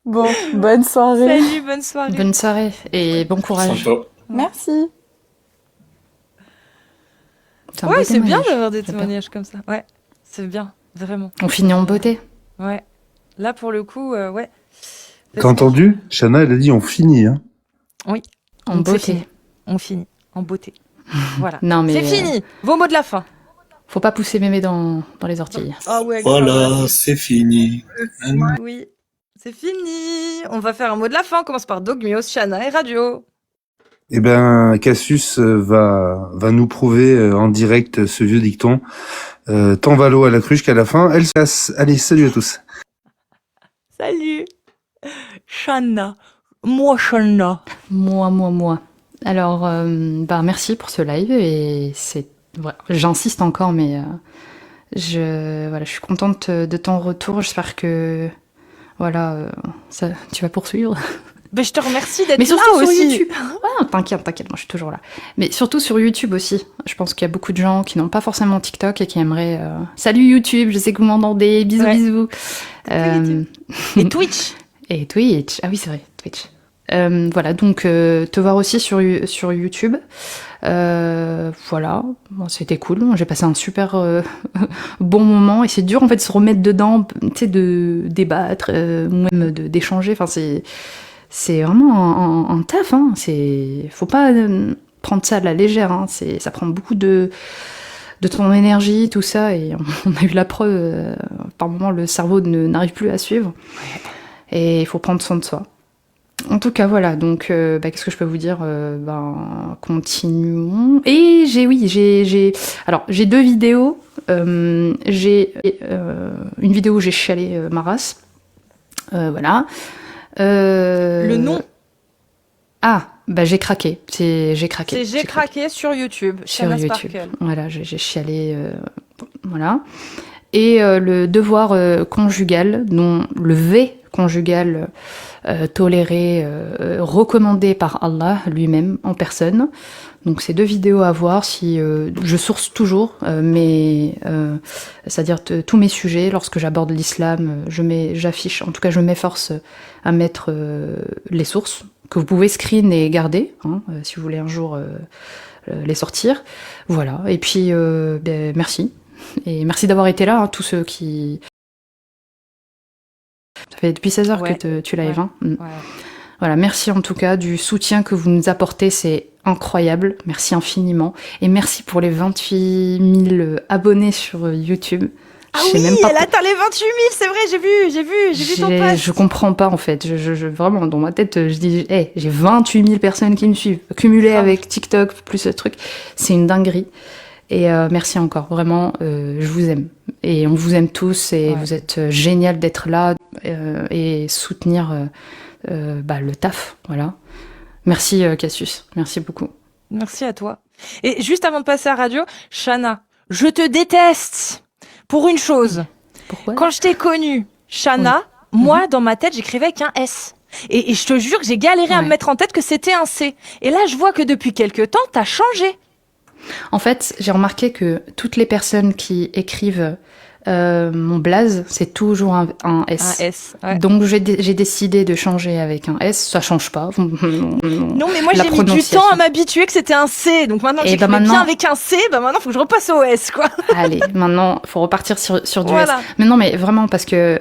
Bon, bonne soirée. Salut, bonne soirée. Bonne soirée et bon courage. Merci. Ouais, c'est bien d'avoir des témoignages comme ça. Ouais, c'est bien, vraiment. On finit en beauté. Ouais. Là, pour le coup, ouais. T'as entendu? Shana, elle a dit on finit, hein. Oui. En beauté. On finit. En beauté. Voilà. Non, mais c'est fini. Vos mots de la fin. Faut pas pousser mémé dans les orties. Ah ouais. Voilà, c'est fini. Oui. C'est fini. On va faire un mot de la fin. On commence par Dogmios, Shana et Radio. Cassius va nous prouver en direct ce vieux dicton. Tant va l'eau à la cruche qu'à la fin, elle se casse. Allez, salut à tous. Salut. Shana. Moi, Shana. Moi. Alors, merci pour ce live et j'insiste encore, mais je suis contente de ton retour. J'espère que tu vas poursuivre. Je te remercie d'être là sur aussi. YouTube. Ah, t'inquiète, moi je suis toujours là. Mais surtout sur YouTube aussi. Je pense qu'il y a beaucoup de gens qui n'ont pas forcément TikTok et qui aimeraient... Salut YouTube, je sais que vous m'entendez, bisous. Et Twitch. Et Twitch, ah oui c'est vrai, Twitch. Voilà, donc te voir aussi sur YouTube. Voilà, bon, c'était cool. J'ai passé un super bon moment et c'est dur en fait de se remettre dedans, tu sais, de débattre, ou même d'échanger. Enfin, c'est vraiment un taf. Hein. Faut pas prendre ça à la légère. Hein. Ça prend beaucoup de ton énergie, tout ça, et on a eu la preuve. Par moments, le cerveau n'arrive plus à suivre. Et il faut prendre soin de soi. En tout cas, voilà, donc qu'est-ce que je peux vous dire, continuons. Et j'ai 2 vidéos. J'ai une vidéo où j'ai chialé ma race. Voilà. Le nom? Ah, j'ai craqué. J'ai craqué. C'est J'ai craqué sur YouTube. Sur Shana YouTube. Sparkle. Voilà, j'ai chialé. Voilà. Et le devoir conjugal, dont le V conjugal toléré, recommandé par Allah lui-même en personne. Donc c'est 2 vidéos à voir. Si je source toujours, c'est-à-dire tous mes sujets lorsque j'aborde l'islam, j'affiche, en tout cas je m'efforce à mettre les sources que vous pouvez screen et garder, hein, si vous voulez un jour les sortir. Voilà. Et puis merci. Et merci d'avoir été là, hein, tous ceux qui... Ça fait depuis 16 heures que tu live. Hein. Ouais. Voilà, merci en tout cas du soutien que vous nous apportez, c'est incroyable. Merci infiniment. Et merci pour les 28 000 abonnés sur YouTube. Ah oui, elle atteint les 28 000, c'est vrai, j'ai vu ton post. Je comprends pas en fait. Vraiment, dans ma tête, je dis, j'ai 28 000 personnes qui me suivent, cumulées avec TikTok, plus ce truc. C'est une dinguerie. Et merci encore, vraiment, je vous aime. Et on vous aime tous, et vous êtes génial d'être là et soutenir le taf, voilà. Merci Cassius, merci beaucoup. Merci à toi. Et juste avant de passer à radio, Shana, je te déteste pour une chose. Pourquoi ? Quand je t'ai connue, Shana, moi, dans ma tête, j'écrivais avec un S. Et je te jure que j'ai galéré à me mettre en tête que c'était un C. Et là, je vois que depuis quelques temps, t'as changé. En fait, j'ai remarqué que toutes les personnes qui écrivent mon blaze, c'est toujours un S. Un S, ouais. Donc j'ai décidé de changer avec un S. Ça change pas. Non, mais moi j'ai mis du temps à m'habituer que c'était un C. Donc maintenant que j'écris bien avec un C, maintenant faut que je repasse au S, quoi. Allez, maintenant faut repartir sur du voilà. S. Mais non, mais vraiment parce que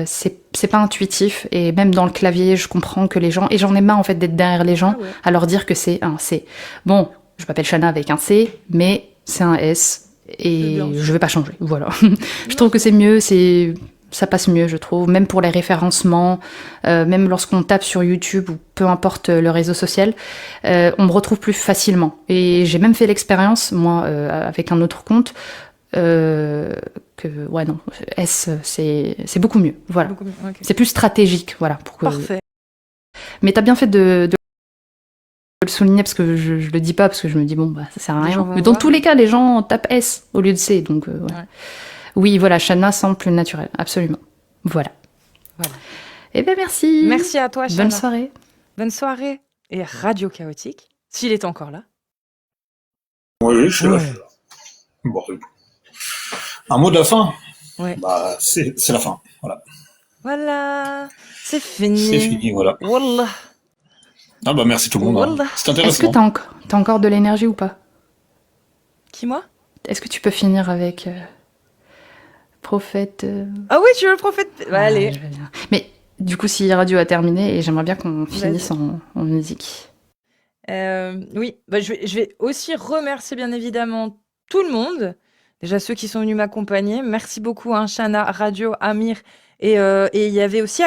c'est pas intuitif, et même dans le clavier, je comprends que les gens, et j'en ai marre en fait d'être derrière les gens à leur dire que c'est un C. Bon, je m'appelle Shana avec un C, mais c'est un S. Et je vais pas changer, voilà. Je trouve que c'est mieux, ça passe mieux, je trouve, même pour les référencements, même lorsqu'on tape sur YouTube ou peu importe le réseau social, on me retrouve plus facilement. Et j'ai même fait l'expérience, moi, avec un autre compte, S, c'est beaucoup mieux, voilà. Beaucoup mieux, okay. C'est plus stratégique, voilà. Parfait. Mais t'as bien fait de le souligner, parce que je le dis pas, parce que je me dis ça sert à rien. Mais dans tous les cas, les gens tapent S au lieu de C, donc oui, voilà, Shana semble plus naturel, absolument. Voilà. Eh ben merci. Merci à toi, Shana. Bonne soirée. Bonne soirée. Et Radio Chaotique, s'il est encore là. Oui, je suis là. Bon, un mot de la fin. Ouais. C'est la fin, voilà. Voilà, c'est fini. C'est fini, voilà. Wallah. Ah merci tout le monde. C'est intéressant. Est-ce que t'as encore de l'énergie ou pas ? Qui, moi ? Est-ce que tu peux finir avec Prophète Ah oui, tu veux le Prophète ? Allez. Je vais bien. Mais du coup, si Radio a terminé, et j'aimerais bien qu'on finisse en musique. Oui, je vais aussi remercier bien évidemment tout le monde. Déjà ceux qui sont venus m'accompagner. Merci beaucoup, Shana, Radio, Amir. Et il y avait aussi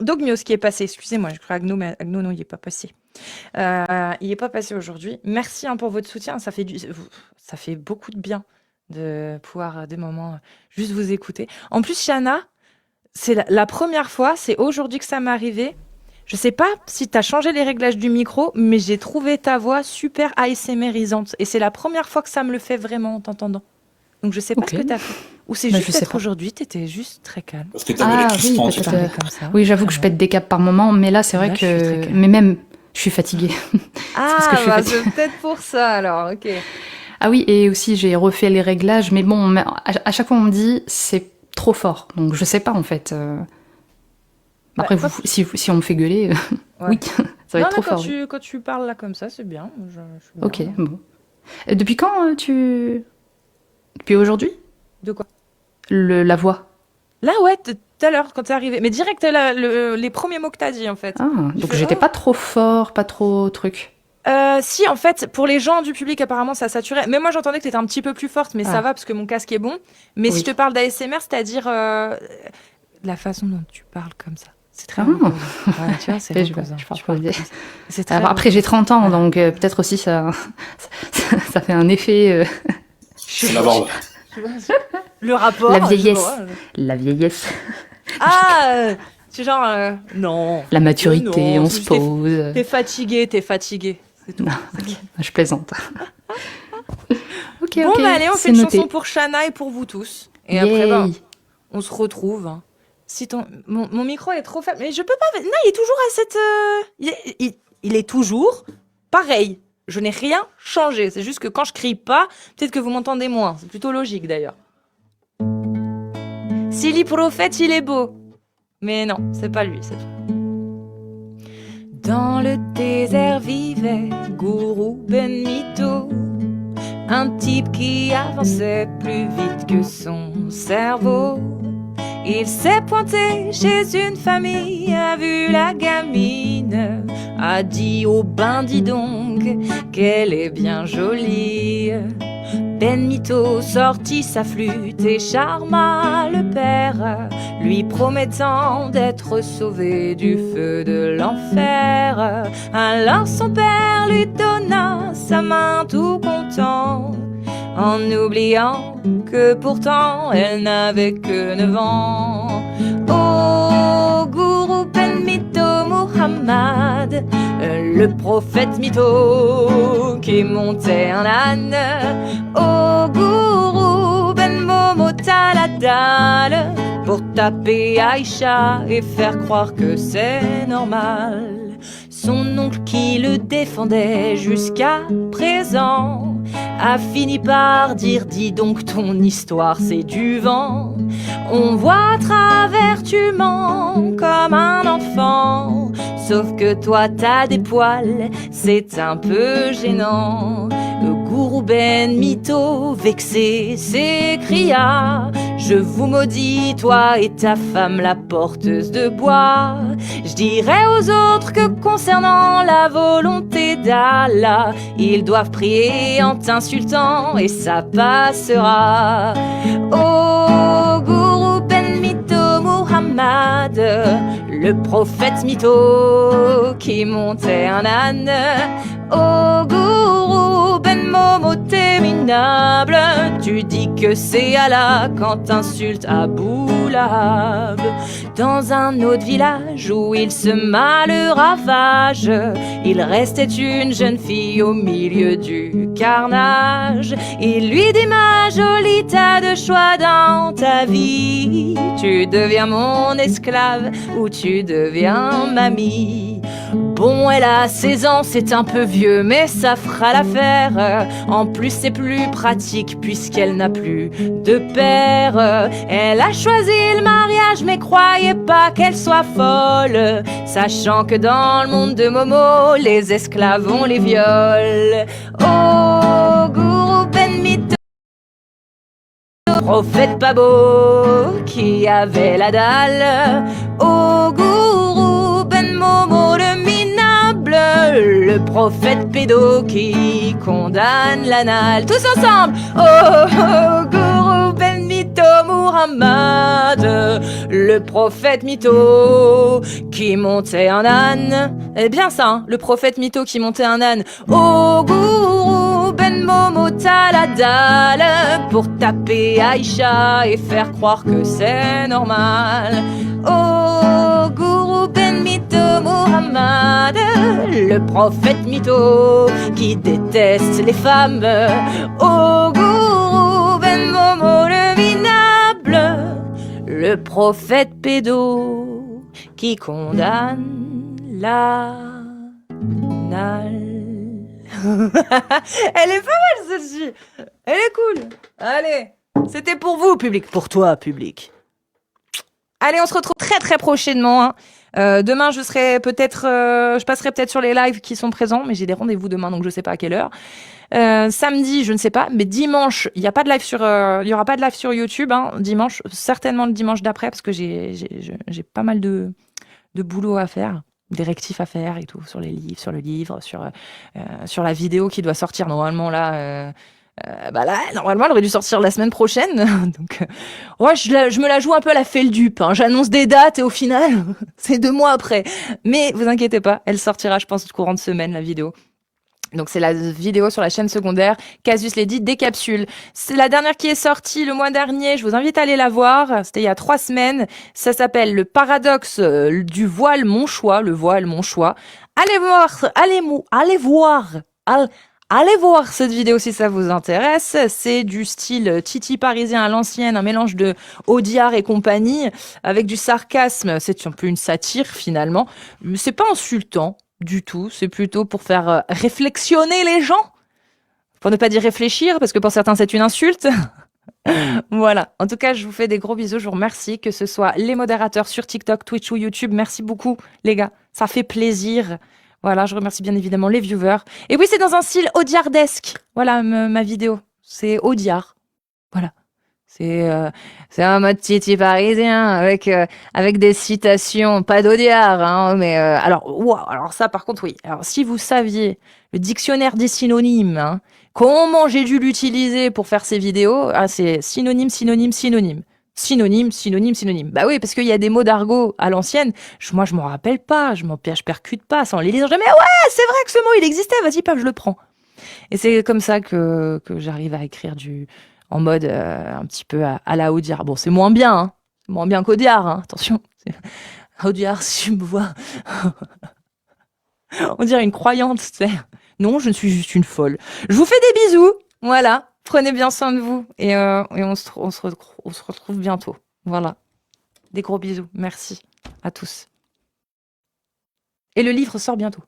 Dogmios qui est passé. Excusez-moi, je crois Agno, mais Agno, non, il n'est pas passé. Il n'est pas passé aujourd'hui. Merci pour votre soutien. Ça fait beaucoup de bien de pouvoir des moments juste vous écouter. En plus, Shana, c'est la première fois, c'est aujourd'hui que ça m'est arrivé. Je sais pas si tu as changé les réglages du micro, mais j'ai trouvé ta voix super ASMRisante. Et c'est la première fois que ça me le fait vraiment en t'entendant. Donc je sais pas ce que tu as fait. Ou c'est juste peut-être aujourd'hui, tu étais juste très calme. Parce que tu avais les oui, comme ça. Oui, j'avoue que je pète des câbles par moment, mais là c'est vrai que... Mais même, je suis fatiguée. C'est peut-être pour ça alors, ok. Ah oui, et aussi j'ai refait les réglages, mais bon, à chaque fois on me dit c'est trop fort. Donc je sais pas en fait... Après, si on me fait gueuler... Ouais. Oui, ça va Non, être trop là, fort. Oui. quand tu parles là comme ça, c'est bien. Je suis Ok, bien. bon. Et depuis quand Depuis aujourd'hui De quoi? La voix. Là, ouais, tout à l'heure, quand t'es arrivé. Mais direct, les premiers mots que t'as dit, en fait. Ah, Il donc fait, j'étais oh. pas trop fort, pas trop truc. Si, en fait, pour les gens du public, apparemment, ça saturait. Mais moi, j'entendais que t'étais un petit peu plus forte, mais ça Ah. va parce que mon casque est bon. Mais si Oui. je te parle d'ASMR, c'est-à-dire la façon dont tu parles comme ça. C'est très Ah. reposant. Ouais, tu vois, c'est Et je reposant. parle Tu pas parles bien. comme ça. C'est très Après, j'ai 30 ans, Ouais. donc peut-être aussi ça fait un effet. C'est la barbe. Le rapport. La je sais vieillesse. pas. La vieillesse. Ah, c'est genre non. La maturité, Non, on c'est se juste pose. T'es fatigué. C'est tout. Non, je plaisante. Ok, Bon, ok. bah allez, on c'est fait une noté. chanson pour Shana et pour vous tous. Et après, bah, Yay. on se retrouve. Hein. Si mon micro est trop faible, mais je peux pas. Non, il est toujours à cette. Il est toujours pareil. Je n'ai rien changé. C'est juste que quand je crie pas, peut-être que vous m'entendez moins. C'est plutôt logique d'ailleurs. Silly Prophète, il est beau. Mais non, c'est pas lui, c'est tout. Dans le désert vivait Gourou Ben Mito, un type qui avançait plus vite que son cerveau. Il s'est pointé chez une famille, a vu la gamine, a dit au ben dis donc qu'elle est bien jolie. Ben Mito sortit sa flûte et charma le père, lui promettant d'être sauvé du feu de l'enfer. Alors son père lui donna sa main tout content, en oubliant que pourtant elle n'avait que 9 ans. Oh, Gourou Ben Mito Muhammad, le prophète Mito qui montait un âne. Oh, Gourou Ben Momo Taladal, pour taper Aïcha et faire croire que c'est normal. Son oncle qui le défendait jusqu'à présent a fini par dire dis donc ton histoire c'est du vent. On voit à travers tu mens comme un enfant, sauf que toi t'as des poils, c'est un peu gênant. Le Gourou Ben Mito vexé s'écria, je vous maudis toi et ta femme la porteuse de bois. Je dirais aux autres que concernant la volonté d'Allah, ils doivent prier en t'insultant et ça passera. Oh, Gourou Ben Mito Muhammad, le prophète Mito qui montait un âne. Oh, Gourou Ben Momo t'es minable, tu dis que c'est Allah quand t'insultes Abu Lahab. Dans un autre village où il sema le ravage, il restait une jeune fille au milieu du carnage. Il lui dit ma jolie, t'as de choix dans ta vie, tu deviens mon esclave ou tu deviens mamie. Bon, elle a 16 ans, c'est un peu vieux, mais ça fera l'affaire. En plus, c'est plus pratique puisqu'elle n'a plus de père. Elle a choisi le mariage, mais croyez pas qu'elle soit folle, sachant que dans le monde de Momo, les esclaves ont les viols. Oh, Gourou Ben Mito, prophète pas beau qui avait la dalle. Oh, Gourou Ben Momo le minable, le prophète pédo qui condamne l'anal. Tous ensemble. Oh, oh, Gourou Ben Mito Muhammad, le prophète Mito qui montait un âne. Eh bien ça, hein, le prophète Mito qui montait un âne. Oh, Gourou Ben Momo Taladal, pour taper Aïcha et faire croire que c'est normal. Oh, Gourou Ben Mito Muhammad, le prophète Mito qui déteste les femmes. Oh, Gourou Ben Momo le minable, le prophète pédo qui condamne la nale. Elle est pas mal celle-ci. Elle est cool. Allez, c'était pour vous, public. Pour toi, public. Allez, on se retrouve très très prochainement. Hein. Demain, je passerai peut-être sur les lives qui sont présents, mais j'ai des rendez-vous demain, donc je sais pas à quelle heure. Samedi, je ne sais pas, mais dimanche, il y aura pas de live sur YouTube. Hein. Dimanche, certainement le dimanche d'après, parce que j'ai pas mal de boulot à faire, des rectifs à faire et tout sur les livres, sur le livre, sur la vidéo qui doit sortir normalement là. Là, normalement, elle aurait dû sortir la semaine prochaine. Donc, ouais, je me la joue un peu à la Feldup. Hein. J'annonce des dates et au final, c'est 2 mois après. Mais vous inquiétez pas, elle sortira, je pense, courant de semaine, la vidéo. Donc, c'est la vidéo sur la chaîne secondaire. Casus Lady des capsules. C'est la dernière qui est sortie le mois dernier. Je vous invite à aller la voir. C'était il y a 3 semaines. Ça s'appelle Le paradoxe du voile mon choix. Le voile mon choix. Allez voir cette vidéo si ça vous intéresse. C'est du style Titi parisien à l'ancienne, un mélange de Audiard et compagnie, avec du sarcasme. C'est un peu une satire finalement. Mais c'est pas insultant du tout. C'est plutôt pour faire réflexionner les gens. Pour ne pas dire réfléchir, parce que pour certains c'est une insulte. Voilà. En tout cas, je vous fais des gros bisous. Je vous remercie, que ce soit les modérateurs sur TikTok, Twitch ou YouTube. Merci beaucoup, les gars. Ça fait plaisir. Voilà, je remercie bien évidemment les viewers. Et oui, c'est dans un style audiardesque. Voilà, ma vidéo. C'est Audiard. Voilà. C'est un mode Titi parisien avec des citations, pas d'Audiard, hein, mais alors ça par contre oui. Alors si vous saviez le dictionnaire des synonymes, hein, comment j'ai dû l'utiliser pour faire ces vidéos, c'est synonyme, synonyme, synonyme. Synonyme, synonyme, synonyme. Bah oui, parce qu'il y a des mots d'argot à l'ancienne. Moi, je m'en rappelle pas. Je percute pas. Sans les lire jamais. Ouais, c'est vrai que ce mot, il existait. Vas-y, paf, je le prends. Et c'est comme ça que j'arrive à écrire en mode un petit peu à la Audiard. Bon, c'est moins bien, hein. C'est moins bien qu'Audiard, hein. Attention. Audiard, si tu me vois. On dirait une croyante, tu sais. Non, je ne suis juste une folle. Je vous fais des bisous. Voilà. Prenez bien soin de vous et on se retrouve bientôt. Voilà. Des gros bisous. Merci à tous. Et le livre sort bientôt.